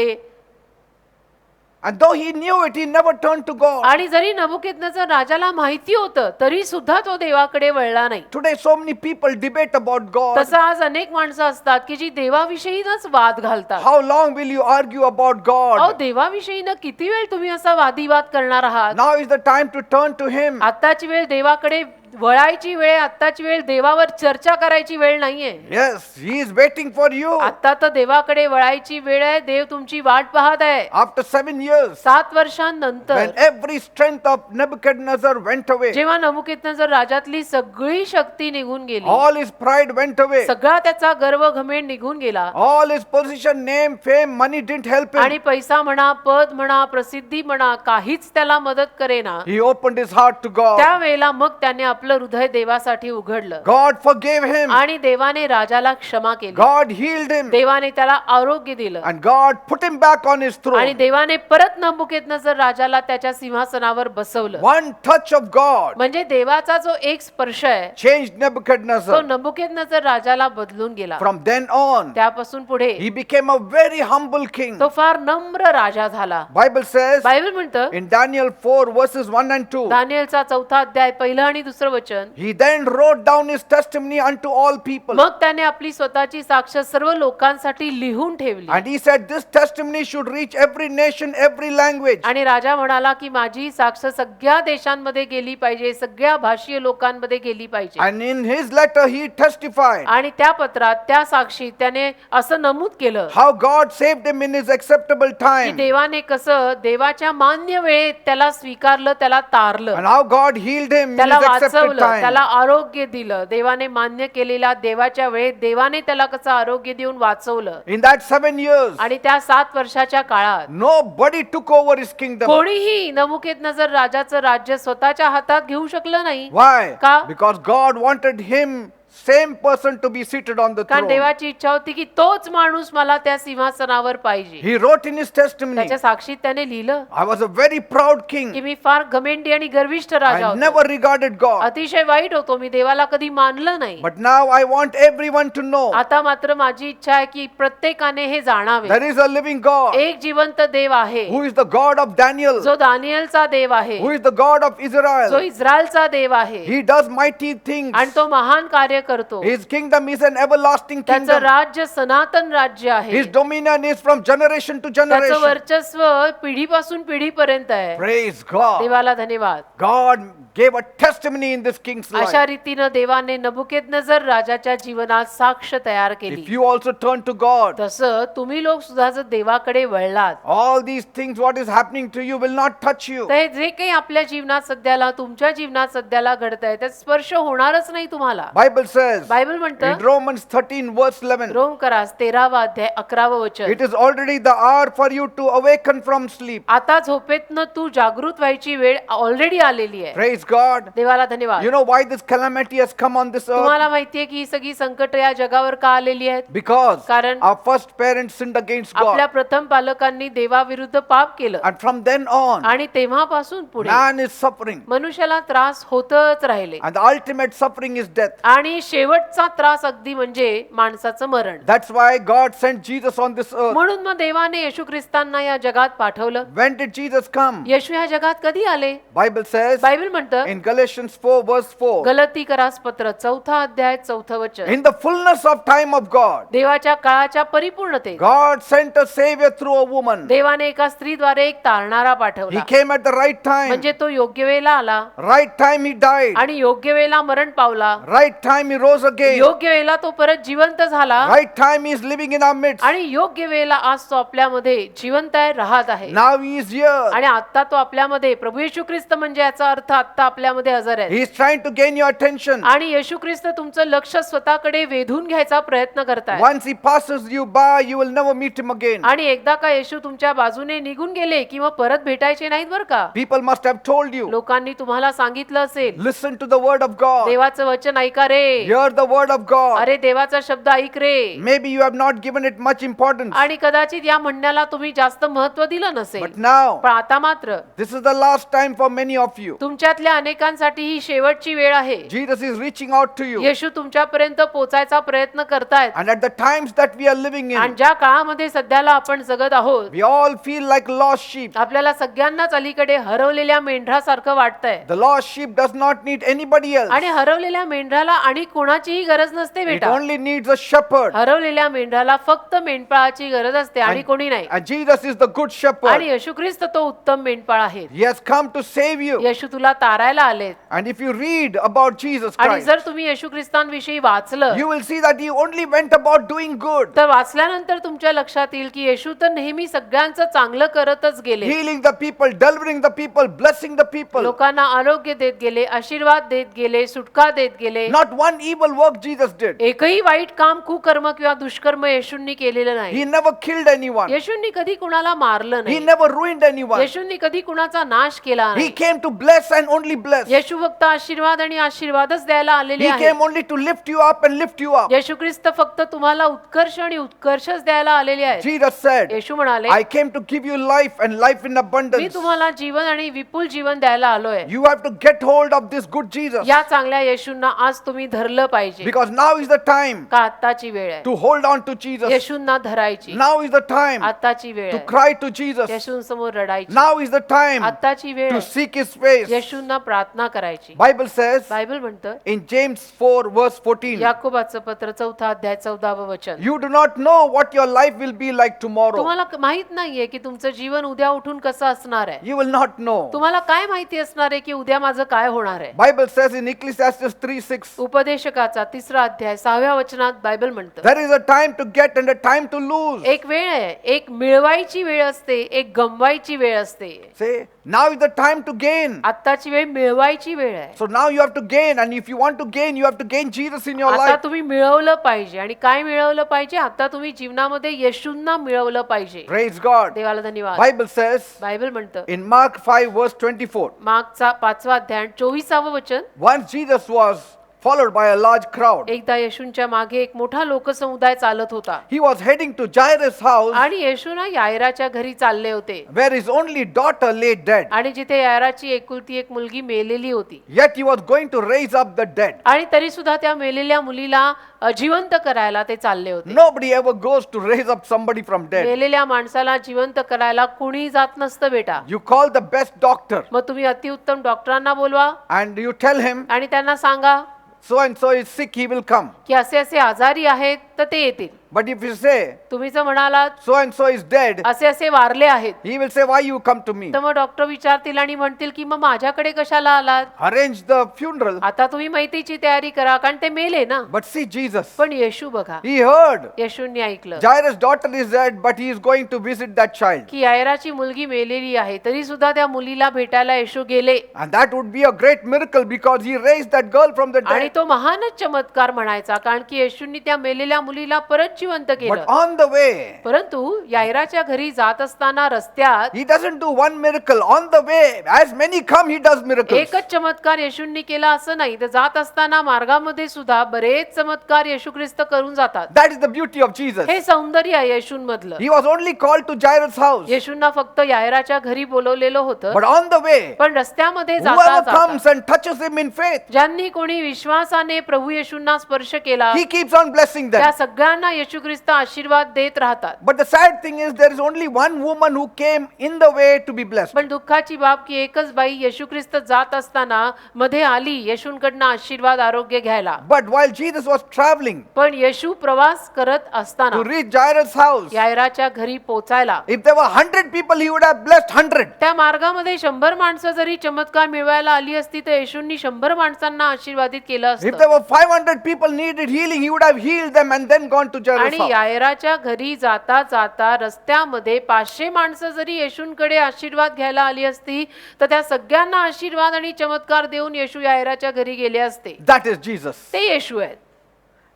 And though he knew it, he never turned to God. आणि जरी नबुकेदनजर राजाला माहिती होतं तरी सुद्धा तो देवाकडे वळला नाही. Today, so many people debate about God. तसं आज अनेक माणसं असतात की जी देवाविषयीच वाद घालतात. How long will you argue about अहो, God? देवाविषयीनं किती वेळ तुम्ही असा वादिवाद करणार आहात. Now is the time to turn to Him. आत्ताची वेळ देवाकडे वळायची वेळ, आत्ताची वेळ देवावर चर्चा करायची वेळ नाहीये. Yes, He is waiting for you. आता तर देवाकडे वळायची वेळ आहे. देव तुमची वाट पाहत आहे. After 7 years, 7 वर्षांनंतर when every strength of Nebuchadnezzar went away, जेव्हा नबुकेदनजर राजातली सगळी शक्ती निघून गेली, all his pride went away, सगळा त्याचा गर्व घमेंड निघून गेला all his position, name, fame, money didn't help आणि him. पैसा म्हणा, पद म्हणा, प्रसिद्धी म्हणा, काहीच त्याला मदत करेना. He opened his heart to God. त्यावेळेला मग त्याने आपलं हृदय देवासाठी उघडलं God forgave him. आणि देवाने राजाला क्षमा केली. God healed him. देवाने त्याला आरोग्य दिलं And God put him back on his आणि throne. देवाने परत नबुकेदनजर राजाला त्याच्या सिंहासनावर बसवलं. One touch of God म्हणजे देवाचा जो एक स्पर्श आहे changed तो Nebuchadnezzar. नबुकेदनजर राजाला बदलून गेला. From then on, त्यापासून पुढे he became a very humble king. तो फार नम्र राजा झाला. Bible says बायबल म्हणतं in Daniel 4 verses 1 and 2, दानिएलचा 4 अध्याय 1 आणि 2 वचन. he then wrote down his testimony unto all people. मग त्याने आपली स्वतःची साक्ष सर्व लोकांसाठी लिहून ठेवली. And he said, this testimony should reach every nation, every language. आणि राजा म्हणाला की माझी साक्ष सगळ्या देशांमध्ये गेली पाहिजे, सगळ्या भाषीय लोकांमध्ये गेली पाहिजे. And in his letter he testified आणि त्या पत्रात त्या साक्षीत त्याने असं नमूद केलं how God saved him in his acceptable की time, देवाने कसं देवाच्या मान्य वेळेत त्याला स्वीकारलं, त्याला तारलं, and how God healed him in त्याला his accepted वाचवलं, त्याला time. आरोग्य दिलं. देवाने मान्य केलेल्या देवाच्या वेळेत देवाने त्याला कसं आरोग्य देऊन वाचवलं. In that 7 years, आणि त्या 7 वर्षाच्या काळात nobody took over his kingdom. कोणीही नबुकदनेस्सर राजाचं राज्य स्वतःच्या हातात घेऊ शकलं नाही. Why? का? Because God wanted him, same person, to be seated on the कारण throne. देवाची इच्छा होती की तोच माणूस मला त्या सिंहासनावर पाहिजे. He wrote in his testimony, त्याच्या साक्षीत त्याने लिहिलं I was a very proud की king. मी फार घमेंडी आणि गर्विष्ठ राजा I होतो, never regarded God. अतिशय वाईट होतो, मी देवाला कधी मानलं नाही. But now I want everyone to know आता मात्र माझी इच्छा आहे की प्रत्येकाने हे जाणावे, there is a living God एक जिवंत देव आहे who is the God of Daniel, जो दानिएलचा देव आहे, who is the God of जो Israel. इस्रायलचा देव आहे He does mighty things. आणि तो महान कार्य करतो. His kingdom is an everlasting त्याचं kingdom. राज्य सनातन राज्य आहे. His dominion is from generation to त्याचं generation. वर्चस्व पिढीपासून पिढीपर्यंत आहे. Praise God. देवाला धन्यवाद. God gave a testimony in this king's अशा life. रीतीनं देवाने नबुकदनेस्सर राजाच्या जीवनात साक्ष तयार If केली. you also turn to God, तसं तुम्ही लोक सुद्धा जर देवाकडे वळलात all these things what is happening to you will not touch you. तर हे जे काही आपल्या जीवनात सध्याला, तुमच्या जीवनात सध्याला घडतंय त्यात स्पर्श होणारच नाही तुम्हाला. Bible says बायबल म्हणतं in Romans 13 verse 11, रोमकरास 13वा अध्याय 11वं वचन, it is already the hour for you to awaken from sleep. आता झोपेतनं तू जागृत व्हायची वेळ ऑलरेडी आलेली आहे. Praise God. देवाला धन्यवाद. You know why this calamity has come on this earth? तुम्हाला माहितीये की ही सगळी संकट या जगावर का आलेली आहेत? Because कारण our first parents sinned against आपल्या God. प्रथम पालकांनी देवाविरुद्ध पाप केलं And from then on, आणि तेव्हापासून पुढे man is suffering. मनुष्याला त्रास होतच राहिले And the ultimate suffering is death. आणि शेवटचा त्रास अगदी म्हणजे माणसाचं मरण. That's why God sent Jesus on this earth. म्हणून मग देवाने येशू ख्रिस्तांना या जगात पाठवलं. When did Jesus come? येशू या जगात कधी आले? Bible says बायबल म्हणतं in Galatians 4 verse 4, गलतीकरास पत्र 4था अध्याय 4थं वचन, in the fullness of time of God, देवाच्या काळाच्या परिपूर्णतेत God sent a savior through a woman. देवाने एका स्त्रीद्वारे एक तारणारा He पाठवला. came at the right time. म्हणजे तो योग्य वेळेला आला Right time he died. आणि योग्य वेळेला मरण पावला. Right time he rose again. योग्य वेळेला तो परत जिवंत झाला Right time he is living in our midst. आणि योग्य वेळेला आज तो आपल्यामध्ये जिवंत आहे, राहत आहे. Now he is here. आणि आता तो आपल्यामध्ये, प्रभू येशू ख्रिस्त म्हणजे याचा अर्थ आता आपल्यामध्ये हजर आहे. He is trying to gain your attention. आणि येशू ख्रिस्त तुमचं लक्ष स्वतःकडे वेधून घ्यायचा प्रयत्न करताय. Once he passes you by, you will never meet him again. आणि एकदा का येशू तुमच्या बाजूने निघून गेले किंवा परत भेटायचे नाहीत बरं का. People must have told you, लोकांनी तुम्हाला सांगितलं असेल, listen to the word of God. देवाचं वचन ऐका रे, Hear the word of God. अरे देवाचा शब्द ऐक रे. Maybe you have not given it much importance. आणि कदाचित या म्हणण्याला तुम्ही जास्त महत्व दिलं नसेल. But now, पण आता मात्र this is the last time for many of you. तुमच्यातल्या अनेकांसाठी ही शेवटची वेळ आहे. Jesus is reaching out to you. येशू तुमच्यापर्यंत पोचायचा प्रयत्न करतायत. And at the times that we are living आणि in, ज्या काळामध्ये सध्याला आपण जगत आहोत, we all feel like lost sheep. आपल्याला सगळ्यांनाच अलीकडे हरवलेल्या मेंढरासारखं वाटतंय. The lost sheep does not need anybody else. आणि हरवलेल्या मेंढराला आणि कोणाचीही गरज नसते It बेटा. only needs a shepherd. हरवलेल्या मेंढराला फक्त मेंढपाळाची गरज असते आणि कोणी नाही. And Jesus is the good आणि shepherd. येशू ख्रिस्त तो उत्तम मेंढपाळ आहे. He has come to save you. येशू तुला तारायला आलेत. And if you read about Jesus आणि Christ, जर तुम्ही येशू ख्रिस्तांविषयी वाचलं you will see that he only went about doing good, तर वाचल्यानंतर तुमच्या लक्षात येईल की येशू तर नेहमी सगळ्यांचं चांगलं करतच गेले. healing the people, delivering the people, blessing the people. लोकांना आरोग्य देत गेले, आशीर्वाद देत गेले, सुटका देत गेले. Not one evil work Jesus did. एकही वाईट काम, कुकर्म किंवा दुष्कर्म येशूंनी केलेलं नाही. He never killed anyone. येशूंनी कधी कुणाला मारलं He नाही. never ruined anyone. येशूंनी कधी कुणाचा नाश केला He नाही. came to bless and only bless. येशू फक्त आशीर्वाद आणि आशीर्वादच द्यायला आलेले He आहे. came only to lift you up and lift you up. येशू ख्रिस्त फक्त तुम्हाला उत्कर्ष आणि उत्कर्षच द्यायला आलेले आहेत. Jesus said, येशू म्हणाले, I came to give you life and life in me abundance. तुम्हाला जीवन आणि विपुल जीवन द्यायला आलोय. You have to get hold of this good Jesus. या चांगल्या येशूंना आज तुम्ही धरलं पाहिजे. Because now is the time का आत्ताची वेळ आहे to hold on to Jesus. येशूंना धरायची. Now is the time आत्ताची वेळ to आहे cry to Jesus. येशूंसमोर रडायची. Now is the time आत्ताची वेळ to आहे seek his face. येशूंना येशूंना प्रार्थना करायची. Bible says बायबल म्हणतं in James 4 verse 14, याकोबाचं पत्र 4 अध्याय 14वे वचन, you do not know what your life will be like tomorrow. तुम्हाला माहित नाहीये की तुमचं जीवन उद्या उठून कसं असणार आहे. You will not know. तुम्हाला काय माहिती असणार आहे की उद्या माझं काय होणार आहे. Bible says in Ecclesiastes 3:6, उपदेशकाचा 3 अध्याय 6व्या वचनात बायबल म्हणतं there is a time to get and a time to lose. एक वेळ आहे, एक मिळवायची वेळ असते, एक गमवायची वेळ असते. Say, now is the time to gain. आत्ताची वेळ मिळवायची वेळ आहे. So now you have to gain, and if you want to gain, you have to gain Jesus in your आता life. तुम्ही मिळवलं पाहिजे. आणि काय मिळवलं पाहिजे? आता तुम्ही जीवनामध्ये येशूंना मिळवलं पाहिजे. Praise God. देवाला धन्यवाद. Bible says बायबल म्हणतं in Mark 5 verse 24, मागचा 5वा अध्याय 24वे वचन, once Jesus was followed by a large crowd. एकदा येशूंच्या मागे एक मोठा लोकसमुदाय चालत होता. He was heading to Jairus' house, आणि येशू ना यायराच्या घरी चालले होते. where his only daughter lay dead. आणि जिथे यायराची एकुलती एक मुलगी मेलेली होती. Yet he was going to raise up the dead. आणि तरी सुद्धा त्या मेलेल्या मुलीला जिवंत करायला ते चालले होते. Nobody ever goes to raise up somebody from dead. मेलेल्या माणसाला जिवंत करायला कुणी जात नसतं बेटा. You call the best doctor मग तुम्ही अतिउत्तम डॉक्टरांना बोलवा and you tell him, आणि त्यांना सांगा so and so is sick, he will come. की असे असे आजारी आहेत तर ते येतील. But if you say, तुम्ही जर म्हणालात so and so is dead, असे असे वारले आहेत, he will say, why you come to me? तर मग डॉक्टर विचारतील आणि म्हणतील की मग माझ्याकडे कशाला आलात. Arrange the funeral. आता तुम्ही माहितीची तयारी करा, कारण ते मेले ना. But see Jesus. पण येशू बघा, He heard. येशूंनी ऐकलं Jairus' daughter is dead, but he is going to visit that child. की यायराची मुलगी मेलेली आहे, तरी सुद्धा त्या मुलीला भेटायला येशू गेले. And that would be a great miracle because he raised that girl from the आणि dead. तो महानच चमत्कार म्हणायचा, कारण की येशूंनी त्या मेलेल्या मुलीला परत जिवंत But केलं. on the way, परंतु यायराच्या घरी जात असताना रस्त्यात he doesn't do one miracle. On the way, as many come, he does miracles. एकच चमत्कार येशूंनी केला असं नाही, तर जात असताना मार्गामध्ये सुद्धा बरेच चमत्कार येशू ख्रिस्त करून जातात. That is the beauty of Jesus. हे सौंदर्य आहे येशूंमधलं. He was only called to Jairus' house. येशूंना फक्त यायराच्या घरी बोलवलेलं होतं. But on the way, पण रस्त्यामध्ये जाता whoever जाता comes and touches him in faith, ज्यांनी कोणी विश्वासाने प्रभू येशूंना स्पर्श केला, he keeps on blessing them. त्या सगळ्यांना येशू ख्रिस्त आशीर्वाद देत राहतात. But the sad thing is, there is only one woman who came in the way to be blessed. पण दुःखाची बाब की एकच बाई येशू ख्रिस्त जात असताना मध्ये आली येशूंकडनं आशीर्वाद आरोग्य घ्यायला. But while Jesus was traveling पण येशू प्रवास करत असताना to reach Jairus' house, यायराच्या घरी पोचायला if there were 100 people, he would have blessed 100. त्या मार्गामध्ये 100 माणसं जरी चमत्कार मिळवायला आली असती तर येशूंनी 100 माणसांना आशीर्वादित केलं If असतं. there were 500 people needed healing, he would have healed them and then gone to Jairus' आणि house. यायराच्या घरी जाता जाता रस्त्यामध्ये 500 माणसं जरी येशूंकडे आशीर्वाद घ्यायला आली असती तर त्या सगळ्यांना आशीर्वाद आणि चमत्कार देऊन येशू यायराच्या घरी गेले असते. That is Jesus. ते येशू आहेत.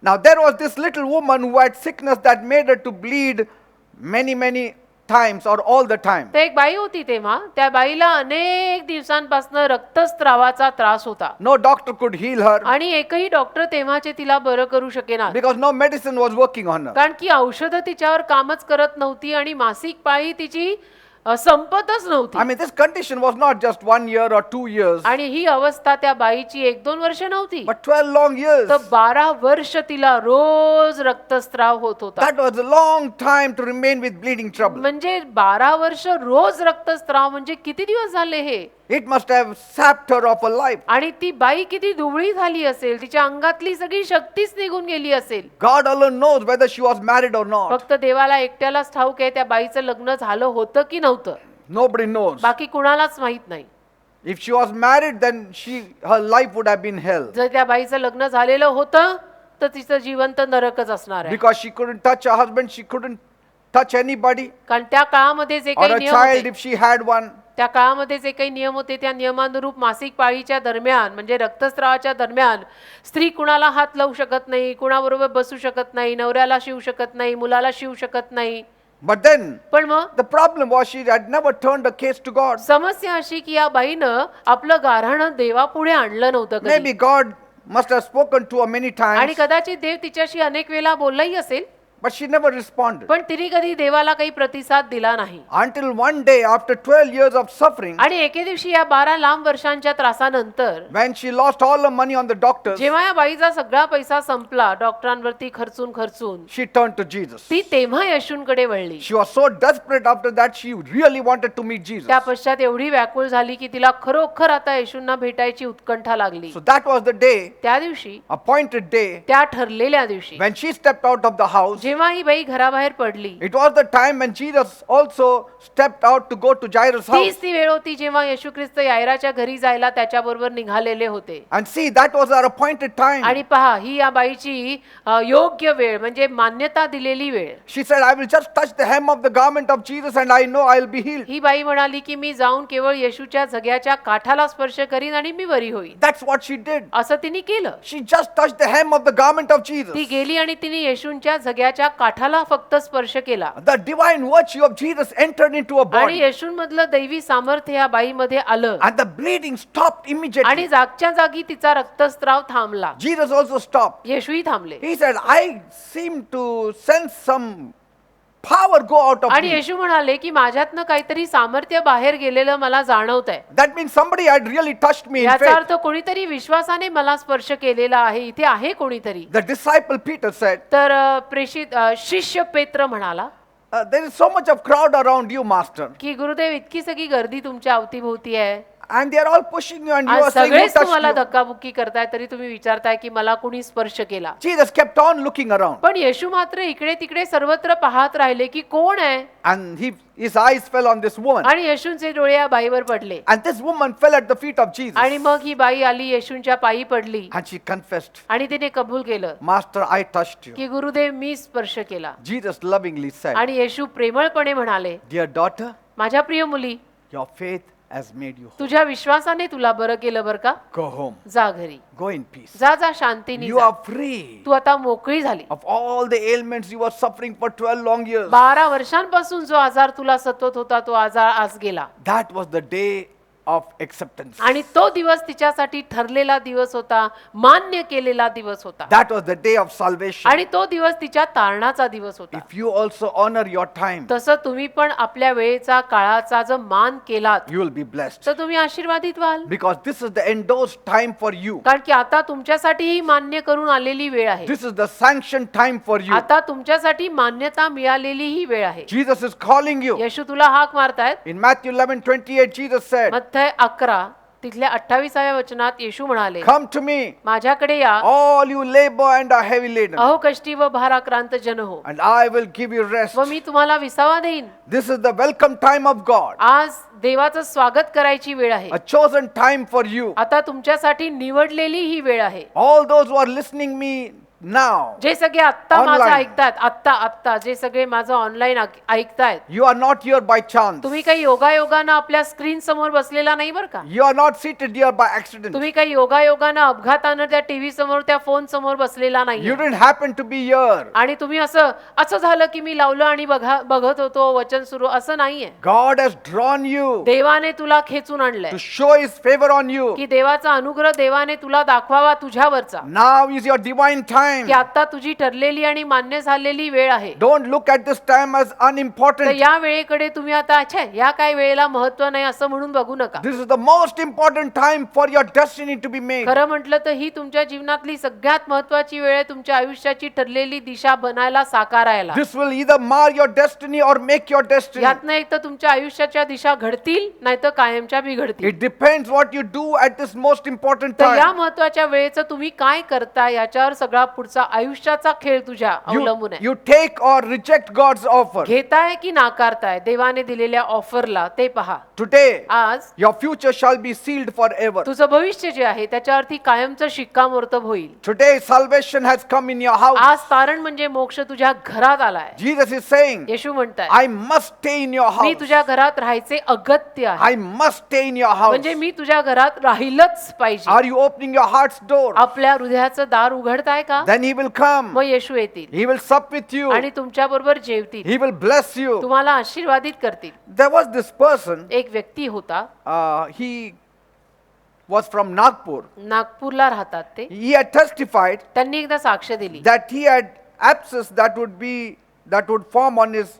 Now there was this little woman who had sickness that made her to bleed many times or all the time. तर एक बाई होती तेव्हा, त्या बाईला अनेक दिवसांपासून रक्तस्रावाचा त्रास होता. No doctor could heal her आणि एकही डॉक्टर तेव्हाचे तिला बरं करू शकेना, because no medicine was working on her. कारण की औषधं तिच्यावर कामच करत नव्हती आणि मासिक पाळी तिची संपतच नव्हती. I mean, this condition was not just 1 year or 2 years, आणि ही अवस्था त्या बाईची 1-2 वर्ष नव्हती, but 12 long years. तर 12 वर्ष तिला रोज रक्तस्राव होत होता. That was a long time to remain with bleeding trouble. म्हणजे 12 वर्ष रोज रक्तस्राव म्हणजे किती दिवस झाले हे. It must have sapped her of her life. आणि ती बाई किती दुबळी झाली असेल, तिच्या अंगातली सगळी शक्तीच निघून गेली असेल. God alone knows whether she was married or not. फक्त देवाला एकट्यालाच ठाऊक आहे त्या बाईचं लग्न झालं होतं की नव्हतं. Nobody knows. बाकी कुणालाच माहित नाही. If she was married, then her life would have been hell. जर त्या बाईचं लग्न झालेलं होतं तर तिचं जीवन तर नरकच असणार आहे. Because she couldn't touch her husband, she couldn't touch anybody. कारण त्या काळामध्ये जे Or काही a नियम child होते, if she had one. त्या काळामध्ये जे काही नियम होते त्या नियमानुरूप मासिक पाळीच्या दरम्यान म्हणजे रक्तस्रावाच्या दरम्यान स्त्री कुणाला हात लावू शकत नाही, कुणाबरोबर बसू शकत नाही, नवऱ्याला शिवू शकत नाही, मुलाला शिवू शकत नाही. But then पण मग the problem was she had never turned the case to God. समस्या अशी की या बाईनं आपलं गाऱ्हाणं देवापुढे आणलं नव्हतं कधी. Maybe God must have spoken to her many आणि times. कदाचित देव तिच्याशी अनेक वेळा बोललाही असेल. but she never responded. पण तिने कधी देवाला काही प्रतिसाद दिला नाही. Until one day, after 12 years of suffering, आणि एके दिवशी या 12 लांब वर्षांच्या त्रासानंतर when she lost all her money on the doctors, जेव्हा या बाईचा सगळा पैसा संपला डॉक्टरांवरती खर्चून she turned to Jesus. ती तेव्हा येशूंकडे वळली. She was so desperate after that, she really wanted to meet Jesus. त्या पश्चात एवढी व्याकुळ झाली की तिला खरोखर आता येशूंना भेटायची उत्कंठा लागली. So that was the day, त्या दिवशी, appointed day, त्या ठरलेल्या दिवशी when she stepped out of the house. जेव्हा ही बाई घराबाहेर पडली, It was the time when Jesus also stepped out to go to Jairus' house. तीच ती वेळ होती जेव्हा येशू ख्रिस्त यायराच्या घरी जायला त्याच्याबरोबर निघालेले होते. And see, that was our appointed time. आणि पहा, ही या बाईची योग्य वेळ म्हणजे मान्यता दिलेली वेळ. She said, I will just touch the hem of the garment of Jesus and I know I'll be healed. ही बाई म्हणाली की मी जाऊन केवळ येशूच्या झग्याच्या काठाला स्पर्श करीन आणि मी बरी होईन. That's what she did. असं तिने केलं. She just touched the hem of the garment of Jesus. ती गेली आणि तिने येशूंच्या झग्याच्या काठाला फक्त स्पर्श केला. The divine virtue of Jesus entered into her आणि body. येशूंमधलं दैवी सामर्थ्य या बाईमध्ये आलं And the bleeding stopped immediately. आणि जागच्या जागी तिचा रक्तस्राव थांबला. Jesus also stopped. येशूही थांबले. He said, I seem to sense some power go out of आणि me. येशू म्हणाले की माझ्यातनं काहीतरी सामर्थ्य बाहेर गेलेलं मला जाणवत आहे. That means somebody had really touched me in याचा faith. अर्थ कोणीतरी विश्वासाने मला स्पर्श केलेला आहे. इथे आहे कोणीतरी. The disciple Peter said, तर प्रेषित शिष्य पेत्र म्हणाला there is so much of crowd around you, master. की गुरुदेव, इतकी सगळी गर्दी तुमच्या अवतीभोवती आहे And they are all pushing you and you आणि are saying, who सगळेच touched तुम्हाला you? धक्काबुक्की करताय तरी तुम्ही विचारताय की मला कुणी स्पर्श केला. Jesus kept on looking around. पण येशू मात्र इकडे तिकडे सर्वत्र पाहत राहिले की कोण आहे. And his eyes fell on this woman. आणि येशूंचे डोळे या बाईवर पडले. And this woman fell at the feet of Jesus. आणि मग ही बाई आली येशूंच्या पायी पडली And she confessed, आणि तिने कबूल केलं Master, I touched you. की गुरुदेव मी स्पर्श केला. Jesus lovingly said, आणि येशू प्रेमळपणे म्हणाले, Dear daughter, माझ्या प्रिय मुली, your faith has made you whole. तुझ्या विश्वासाने तुला बरं केलं बरं का. Go home. जा घरी. Go in peace. जा जा शांतीने You जा. are free तू आता मोकळी झाली. of all the ailments you were suffering for 12 long years. 12 वर्षांपासून जो आजार तुला सतत होता तो आजार आज गेला. That was the day of acceptance. आणि तो दिवस तिच्यासाठी ठरलेला दिवस होता, मान्य केलेला दिवस होता. That was the day of salvation. आणि तो दिवस तिच्या तारणाचा दिवस होता. If you also honor your time, तसं तुम्ही पण आपल्या वेळेचा काळाचा जर मान केलात you will be blessed. तर तुम्ही आशीर्वादित व्हाल. Because this is the endorsed time for you. कारण की आता तुमच्यासाठी ही मान्य करून आलेली वेळ आहे. This is the sanctioned time for you. आता तुमच्यासाठी मान्यता मिळालेली ही वेळ आहे. Jesus is calling you. येशू तुला हाक मारतायत. In Matthew 11:28, Jesus said, मत्थय 11 तिथल्या 28व्या वचनात येशू म्हणाले, Come to me, माझ्याकडे या all you labor and are heavy laden, अहो कष्टी व भाराक्रांत जन हो, and I will give you rest. व मी तुम्हाला विसावा देईन. This is the welcome time of God, आज देवाचं स्वागत करायची वेळ आहे. a chosen time for you. आता तुमच्यासाठी निवडलेली ही वेळ आहे. All those who are listening me now, जे सगळे आत्ता माझं Online. ऐकतायत, आत्ता जे सगळे माझं online ऐकतायत, you are not here by chance. तुम्ही काही योगायोगानं आपल्या स्क्रीन समोर बसलेला नाही बरं का. You are not seated here by accident. तुम्ही काही योगायोगानं अपघातानं त्या टीव्ही समोर त्या फोन समोर बसलेला नाही. You didn't happen to be here. आणि तुम्ही असं झालं की मी लावलं आणि बघत होतो वचन सुरू, असं नाहीये. God has drawn you देवाने तुला खेचून आणलंय to show His favor on you. की देवाचा अनुग्रह देवाने तुला दाखवावा तुझ्यावरचा, Now is your divine time. की आता तुझी ठरलेली आणि मान्य झालेली वेळ आहे. Don't look at this time as तर unimportant. या वेळेकडे तुम्ही आता अच्छा या काय वेळेला महत्व नाही असं म्हणून बघू नका. This is the most important time for your destiny to be made. खरं म्हटलं तर ही तुमच्या जीवनातली सगळ्यात महत्वाची वेळ आहे, तुमच्या आयुष्याची ठरलेली दिशा बनायला, साकारायला. This will either mar your destiny or make your destiny. यातनं एक तर तुमच्या आयुष्याच्या दिशा घडतील नाहीतर कायमच्या बिघडतील. It depends what you do at this most important तर या time. महत्वाच्या वेळेचं तुम्ही काय करता याच्यावर सगळा पुढचा आयुष्याचा खेळ तुझ्या अवलंबून आहे. You take or reject God's offer. घेताय की नाकारताय देवाने दिलेल्या ऑफरला ते पहा. Today, आज your future shall be sealed forever. तुझं भविष्य जे आहे त्याच्यावरती कायमचं शिक्कामोर्तब होईल. Today, salvation has come in your house. आज तारण म्हणजे मोक्ष तुझ्या घरात आलाय. Jesus is saying, येशू म्हणताय, I must stay in your me house. तुझ्या घरात राहायचे अगत्य आहे. I must stay in your house. म्हणजे मी तुझ्या घरात राहिलंच पाहिजे. Are you opening your heart's door? आपल्या हृदयाचं दार उघडताय का? Then He will come. मग येशू येतील He will sup with you. आणि तुमच्या बरोबर जेवतील, He will bless you. तुम्हाला आशीर्वादित करतील. There was this person, एक व्यक्ती होता, he was from Nagpur. नागपूरला राहतात ते. He had testified त्यांनी एकदा साक्ष दिली that he had abscess that would form on his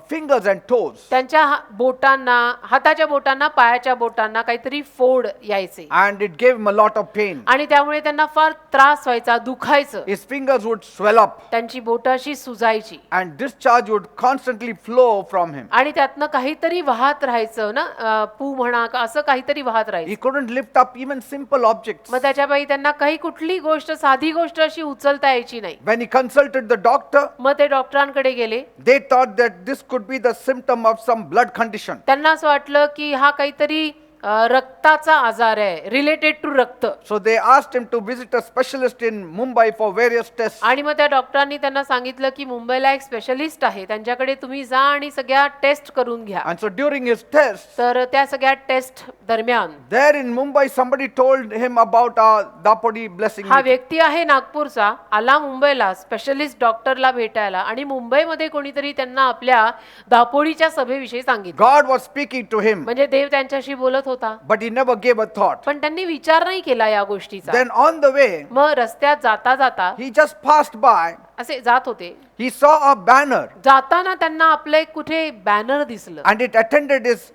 fingers and toes. त्यांच्या बोटांना, हाताच्या बोटांना, पायाच्या बोटांना काहीतरी फोड यायचे And it gave him a lot of pain. आणि त्यामुळे त्यांना फार त्रास व्हायचा, दुखायचं. His fingers would swell up त्यांची बोटं अशी सुजायची and discharge would constantly flow from him. आणि त्यातनं काहीतरी वाहत राहायचं ना, पू म्हणा का असं काहीतरी वाहत He राहायचं. couldn't lift up even simple objects. मग त्याच्यापायी त्यांना काही कुठली गोष्ट, साधी गोष्ट अशी उचलता यायची नाही. When he consulted the doctor, मग ते डॉक्टरांकडे गेले. they thought that this could be the symptom of some blood condition. त्यांना असं वाटलं की हा काहीतरी रक्ताचा आजार आहे, रिलेटेड टू रक्त. So they asked him to visit a specialist in Mumbai for various tests. आणि मग त्या डॉक्टरांनी त्यांना सांगितलं की मुंबईला एक स्पेशलिस्ट आहे, त्यांच्याकडे तुम्ही जा आणि सगळ्या टेस्ट करून घ्या. And so during his tests, तर त्या सगळ्या टेस्ट दरम्यान there in Mumbai, somebody told him about our Dapodi blessing हा meeting. व्यक्ती आहे नागपूरचा, आला मुंबईला स्पेशलिस्ट डॉक्टरला भेटायला आणि मुंबईमध्ये कोणीतरी त्यांना आपल्या दापोडीच्या सभेविषयी सांगितलं. God was speaking to him, म्हणजे देव त्यांच्याशी बोलत होता, but he never gave a thought. पण त्यांनी विचार नाही केला या गोष्टीचा. Then on the way, मग रस्त्यात जाता जाता he just passed by. असे जात होते. He saw a banner जाताना त्यांना आपलं एक कुठे बॅनर दिसलं and it attended his,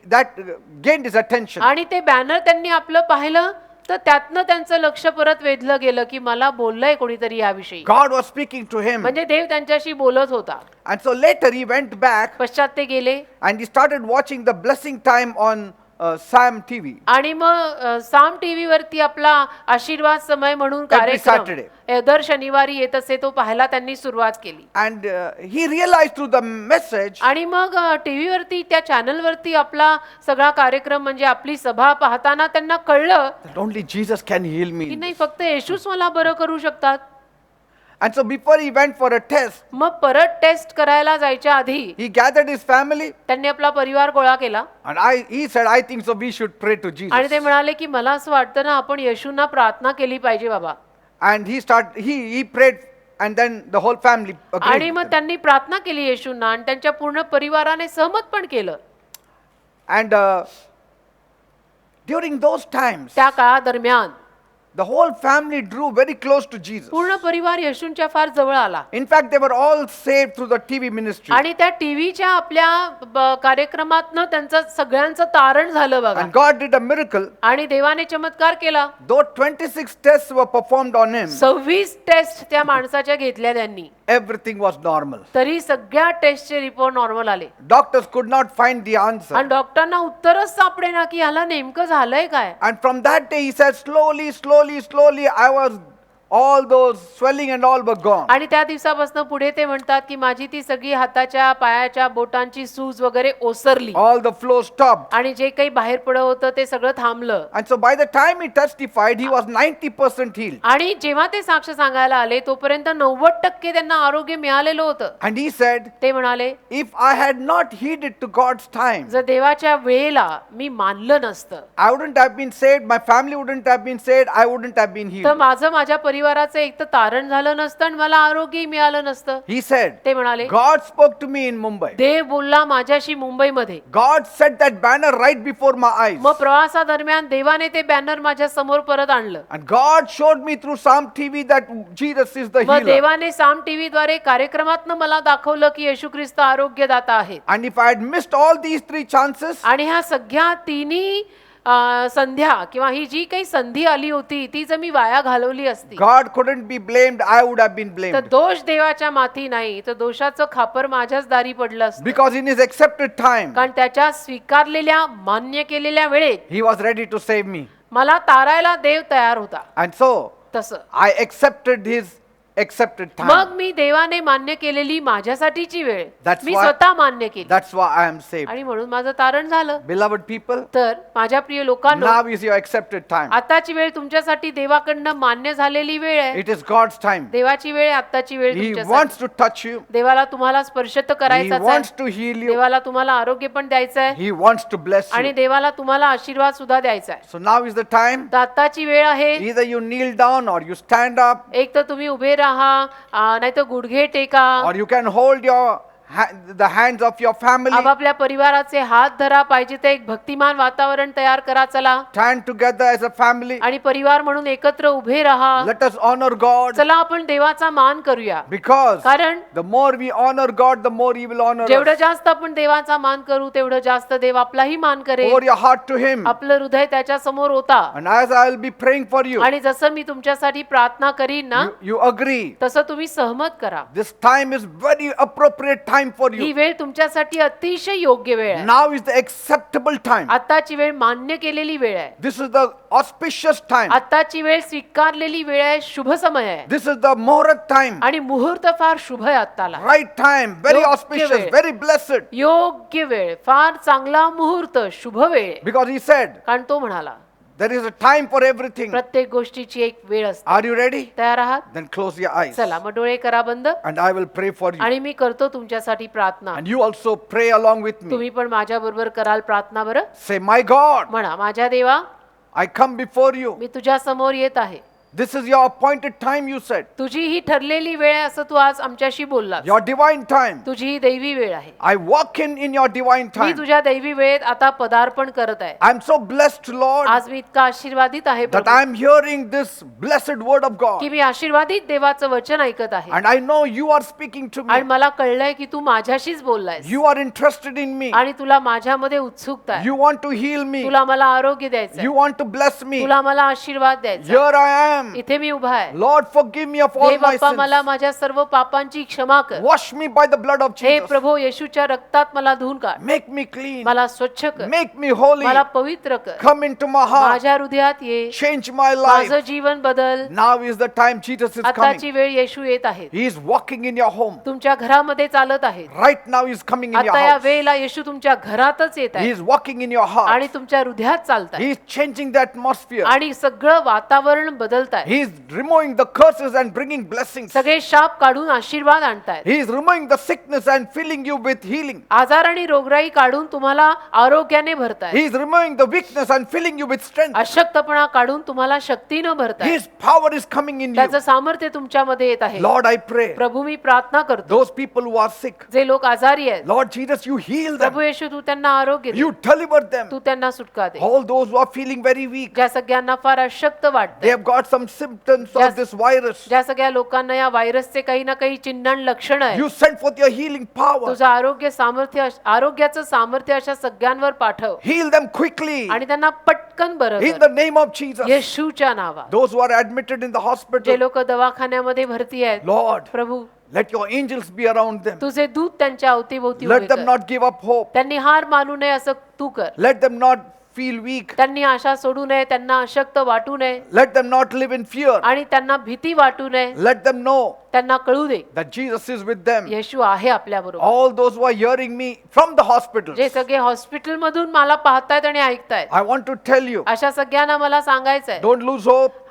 that gained his attention. आणि ते बॅनर त्यांनी आपलं पाहिलं तर त्यातनं त्यांचं लक्ष परत वेधलं गेलं की मला बोललंय कोणीतरी याविषयी. God was speaking to him. म्हणजे देव त्यांच्याशी बोलत होता. And so later he went back पश्चात ते गेले and he started watching the blessing time on Sam TV. आणि मग साम टीव्ही वरती आपला आशीर्वाद समय म्हणून कार्यक्रम Saturday. दर शनिवारी येत असे तो पाहायला त्यांनी सुरुवात केली. And he realized through the message आणि मग टीव्ही वरती त्या चॅनल वरती आपला सगळा कार्यक्रम म्हणजे आपली सभा पाहताना त्यांना कळलं that only Jesus can heal की me. नाही फक्त येशूच मला बरं करू शकतात. And so before he went for a test, मग परत टेस्ट करायला जायच्या आधी he gathered his family त्यांनी आपला परिवार गोळा केला and he said, I think so we should pray to आणि ते Jesus. म्हणाले की मला असं वाटतं ना आपण येशूंना प्रार्थना केली पाहिजे बाबा. And he prayed and then the whole family agreed. आणि with मग him. त्यांनी प्रार्थना केली येशूंना आणि त्यांच्या पूर्ण परिवाराने सहमत पण केलं. And during those times, त्या काळादरम्यान the whole family drew very close to Jesus. पूर्ण परिवार येशूंच्या फार जवळ आला In fact, they were all saved through the TV ministry. आणि त्या टीव्हीच्या आपल्या कार्यक्रमातनं त्यांचं सगळ्यांचं तारण झालं बघा. And God did a miracle. आणि देवाने चमत्कार केला. Though 26 tests were performed on him, 26 taste त्या माणसाच्या घेतल्या त्यांनी, everything was normal. तरी सगळ्या टेस्टचे रिपोर्ट नॉर्मल आले. Doctors could not find the answer. आणि डॉक्टरांना उत्तरच सापडेना की ह्याला नेमकं झालंय काय. And from that day, he said, slowly, I was, all those swelling and all were gone. आणि त्या दिवसापासून पुढे ते म्हणतात की माझी ती सगळी हाताच्या पायाच्या बोटांची सूज वगैरे ओसरली All the flow stopped. आणि जे काही बाहेर पडत होतं ते सगळं थांबलं. And so by the time he testified, he was 90% healed. आणि जेव्हा ते साक्ष सांगायला आले तोपर्यंत 90% त्यांना आरोग्य मिळालेलं होतं. And he said, ते म्हणाले if I had not heeded to God's time, जर देवाच्या वेळेला मी मानलं नसतं I wouldn't have been saved, my family wouldn't have been saved, I wouldn't have been तर healed. माझं माझ्या परिवाराचं एक तर तारण झालं नसतं आणि मला आरोग्यही मिळालं नसतं. He said, ते म्हणाले God spoke to me in Mumbai. देव बोलला माझ्याशी मुंबईमध्ये. God set that banner right before my eyes. मग प्रवासादरम्यान देवाने ते बॅनर माझ्या समोर परत आणलं. And God showed me through Psalm TV that Jesus is the मग healer. देवाने साम टीव्ही द्वारे कार्यक्रमातनं मला दाखवलं की येशू ख्रिस्त आरोग्यदाता आहेत. And if I had missed all these 3 chances, आणि ह्या सगळ्या तिन्ही संध्या किंवा ही जी काही संधी आली होती ती जर मी वाया घालवली असती God couldn't be blamed, I would have been तर blamed. दोष देवाच्या माथी नाही तर दोषाचं खापर माझ्याच दारी पडलं असतं. Because in his accepted time, कारण त्याच्या स्वीकारलेल्या मान्य केलेल्या वेळेत he was ready to save me. मला तारायला देव तयार होता. And so, तसं I accepted his accepted time. मग मी देवाने मान्य केलेली माझ्यासाठीची वेळ That's मी why- स्वतः मान्य केली That's why I am saved. आणि म्हणून माझं तारण झालं. Beloved people, तर माझ्या प्रिय लोकांनो now is your accepted time. आताची वेळ तुमच्यासाठी देवाकडनं मान्य झालेली वेळ आहे. It is God's time. देवाची वेळ आताची वेळ He तुमच्यासाठी. wants to touch you. देवाला तुम्हाला स्पर्श तर He करायचाच wants आहे. to heal you. देवाला तुम्हाला आरोग्य पण द्यायचं आहे He wants to bless आणि you. देवाला तुम्हाला आशीर्वाद सुद्धा द्यायचा आहे. So now is the time. तर आताची वेळ आहे. Either you kneel down or you stand up एक तर तुम्ही उभे राहा नाहीतर गुडघे टेका or you can hold your the hands of your family. आपापल्या परिवाराचे हात धरा. पाहिजे ते एक भक्तिमान वातावरण तयार करा. चला Stand together as a family. आणि परिवार म्हणून एकत्र उभे राहा. Let us honor God. चला आपण देवाचा मान करूया. Because कारण the more we honor God, the more He will honor जेवढं us. जास्त आपण देवाचा मान करू तेवढं जास्त देव आपलाही मान करेल. Pour your heart to Him. आपलं हृदय त्याच्या समोर होता. And as I will be praying for you, आणि जसं मी तुमच्यासाठी प्रार्थना करीन ना you agree. तसं तुम्ही सहमत करा. This time is very appropriate time for he you. वेळ तुमच्यासाठी अतिशय योग्य वेळ आहे. Now is the acceptable time. आताची वेळ मान्य केलेली वेळ आहे. This is the auspicious time. आताची वेळ स्वीकारलेली वेळ आहे. शुभ समय आहे. This is the Muhurat time. आणि मुहूर्त फार शुभ आहे आत्ताला. Right time. Very योग्य auspicious. वेळ. Very blessed. योग्य वेळ, फार चांगला मुहूर्त, शुभ वेळ आहे. Because He said, कारण तो म्हणाला there is a time for everything. प्रत्येक गोष्टीची एक वेळ असते. Are you ready? तयार आहात? Then close your eyes. चला मग डोळे करा बंद And I will pray for you. आणि मी करतो तुमच्यासाठी प्रार्थना. And you also pray along with me. तुम्ही पण माझ्या बरोबर कराल प्रार्थना. बरं Say, my God, म्हणा, माझ्या देवा I come before you. मी तुझ्या समोर येत आहे. This is your appointed time, you said. तुझी ही ठरलेली वेळ आहे असं तू आज आमच्याशी बोललास. Your divine time. तुझी ही दैवी वेळ आहे. I walk in your divine me time. तुझ्या दैवी वेळेत आता पदार्पण करत आहे. I'm so blessed, Lord, आज मी इतका आशीर्वादित आहे that Prabhu, I'm hearing this blessed word of God. की मी आशीर्वादित देवाचं वचन ऐकत आहे. And I know you are speaking to आणि me. मला कळलंय की तू माझ्याशीच बोललायस You are interested in me. आणि तुला माझ्यामध्ये उत्सुकता आहे. You want to heal me. तुला मला आरोग्य द्यायचं You want to bless me. तुला मला आशीर्वाद द्यायचा. Here I am. इथे मी उभा आहे. Lord, forgive me of all हे my बाप्पा मला sins. माझ्या सर्व पापांची क्षमा कर. Wash me by the blood of हे Jesus. प्रभू येशूच्या रक्तात मला धुवून काढ. Make me clean. मला स्वच्छ कर. Make me holy. मला पवित्र कर. Come into my heart. माझ्या हृदयात ये. Change my माझं life. जीवन बदल. Now is the time Jesus is आताची coming. वेळ येशू येत आहेत. He is walking in your home. तुमच्या घरामध्ये चालत आहेत. Right now he is coming in your आता या house. वेळेला येशू तुमच्या घरातच येत He आहे is walking in your heart. आणि तुमच्या हृदयात चालत He आहे is changing the atmosphere. आणि सगळं वातावरण बदलत आहे. He is removing the curses and bringing blessings. सगळे शाप काढून आशीर्वाद आणतायत. He is removing the sickness and filling you with healing. आजार आणि रोगराई काढून तुम्हाला आरोग्याने भरताय. He is removing the weakness and filling you with strength. अशक्तपणा काढून तुम्हाला शक्तीनं भरताय. His power is coming in you. त्याचं सामर्थ्य तुमच्यामध्ये येत आहे. Lord, I pray. प्रभू मी प्रार्थना करतो Those people who are sick, जे लोक आजारी आहेत, Lord Jesus, you heal Prabhu them. येशू तू त्यांना आरोग्य दे. You deliver them. तू त्यांना सुटका दे. All those who are feeling very weak, ज्या सगळ्यांना फार अशक्त they वाटतं, have got some symptoms Yes. of this virus. ज्या सगळ्या लोकांना या व्हायरसचे काही ना काही चिन्ह लक्षण आहे, You send forth your healing power. तुझं आरोग्याचं सामर्थ्य अशा सगळ्यांवर पाठव Heal them quickly. आणि त्यांना पटकन बरं In कर. the name of Jesus. येशूच्या नावात. Those who are admitted in the जे hospital, लोक दवाखान्यामध्ये भरती आहेत, Lord, Prabhu let your angels be around them. तुझे दूत त्यांच्या अवतीभोवती उभे Let them कर. not give up hope. त्यांनी हार मानू नये असं तू कर. Let them not feel weak. त्यांनी आशा सोडू नये, त्यांना अशक्त वाटू नये Let them not live in fear. आणि त्यांना भीती वाटू नये. Let them know त्यांना कळू दे that Jesus is with them. येशू आहे आपल्या बरोबर. All those who are hearing me from the hospital, जे सगळे हॉस्पिटल मधून मला पाहतायत आणि ऐकतायत, I want to tell you, अशा सगळ्यांना मला सांगायचंय, don't lose hope.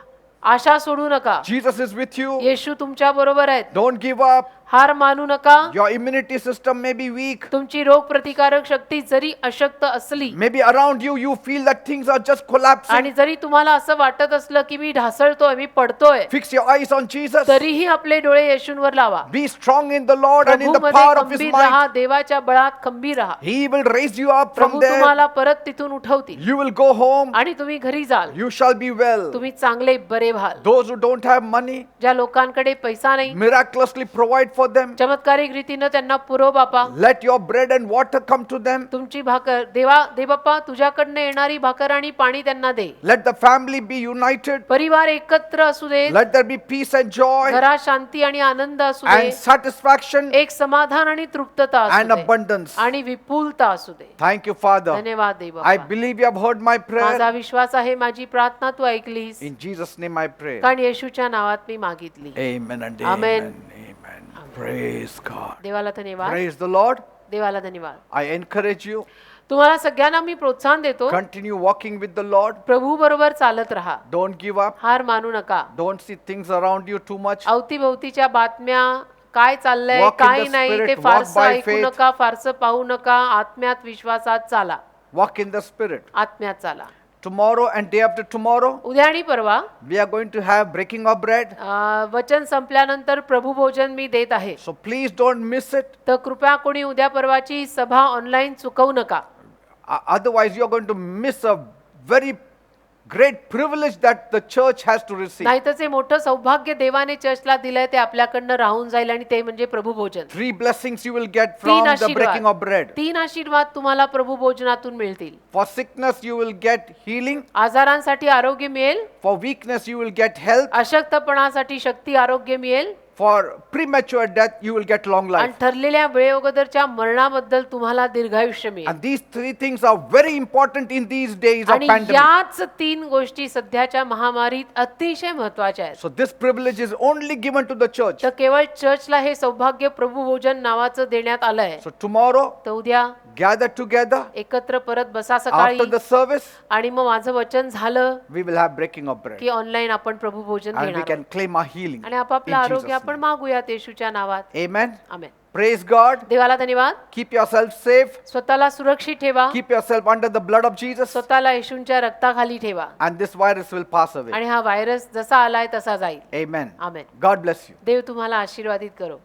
आशा सोडू नका. Jesus is with you. येशू तुमच्या बरोबर आहेत. Don't give up. हार मानू नका. Your immunity system may be weak. तुमची रोग प्रतिकारक शक्ती जरी अशक्त असली Maybe around you, you feel that things are just collapsing. आणि जरी तुम्हाला असं वाटत असलं की मी ढासळतोय, मी पडतोय, Fix your eyes on Jesus. तरीही आपले डोळे येशूंवर लावा. Be strong in the Lord and in the प्रभूमध्ये power of His खंबीर राहा, might. देवाच्या बळात खंबीर राहा. He will raise you up from Prabhu there. तुम्हाला परत तिथून उठवतील You will go home. आणि तुम्ही घरी जाल. You shall be well. तुम्ही चांगले बरे व्हाल. Those who don't have money, ज्या लोकांकडे पैसा नाही, miraculously provide for them. चमत्कारिक रीतीनं त्यांना पुरव बापा. Let your bread and water come to them. तुमची भाकर दे बाप्पा, तुझ्याकडनं येणारी भाकर आणि पाणी त्यांना दे. Let the family be united. परिवार एकत्र असू दे. Let there be peace and joy घरात शांती आणि आनंद असू दे. and satisfaction एक समाधान आणि तृप्तता असू and दे abundance. आणि विपुलता असू दे. Thank you, Father. धन्यवाद दे I Bappa. believe you have heard my माझा prayer. विश्वास आहे माझी प्रार्थना तू ऐकलीस. In Jesus' name I pray. कारण येशूच्या नावात मी मागितली. Amen and Amen. amen. Praise God. देवाला धन्यवाद. Praise the Lord. देवाला धन्यवाद. I encourage you, तुम्हाला सगळ्यांना मी प्रोत्साहन देतो, continue walking with the Lord. प्रभू बरोबर चालत राहा. Don't give up. हार मानू नका. Don't see things around you too much. अवतीभोवतीच्या बातम्या काय चाललंय Walk in काय the नाही spirit, ते walk फारसं by ऐकू faith. नका, फारसं पाहू नका. आत्म्यात विश्वासात चाला. Walk in the Spirit. आत्म्यात चाला. tomorrow and day after tomorrow, उद्या आणि परवा we are going to have breaking of bread. वचन संपल्यानंतर प्रभू भोजन मी देत आहे. So please don't miss it. तर कृपया कोणी उद्या परवाची सभा ऑनलाईन चुकवू नका. Otherwise, you are going to miss a very great privilege that the church has to receive. नाहीतर ते मोठं सौभाग्य देवाने चर्चला दिलंय ते आपल्याकडनं राहून जाईल आणि ते म्हणजे प्रभू भोजन. 3 blessings you will get तीन from the breaking of bread. आशीर्वाद, 3 आशीर्वाद तुम्हाला प्रभू भोजनातून मिळतील. For sickness, you will get healing. आजारांसाठी आरोग्य मिळेल. For weakness, you will get health. अशक्तपणासाठी शक्ती आरोग्य मिळेल. For premature death, you will get long आणि life. ठरलेल्या वेळेअगोदरच्या मरणाबद्दल तुम्हाला दीर्घायुष्य मिळेल. And these 3 things are very important in these days of आणि pandemic. याच 3 गोष्टी सध्याच्या महामारीत अतिशय महत्त्वाच्या आहेत. So this privilege is only given to the church. तर केवळ चर्चला हे सौभाग्य प्रभू भोजन नावाचं देण्यात आलं आहे. So tomorrow, तर उद्या gather together एकत्र परत बसा सकाळी after the service. आणि मग माझं वचन झालं We will have breaking of bread. की ऑनलाईन आपण प्रभू भोजन And we घेणार can आहोत. claim our healing. आणि आपापलं in आरोग्य Jesus' आपण name. मागूयात येशूच्या नावात. Amen. आमेन. Praise God. देवाला धन्यवाद. Keep yourself safe. स्वतःला सुरक्षित ठेवा. Keep yourself under the blood of Jesus. स्वतःला येशूंच्या रक्ताखाली ठेवा. And this virus will pass away. आणि हा व्हायरस जसा आलाय तसा जाईल. Amen. Amen. God bless you. देव तुम्हाला आशीर्वादित करो.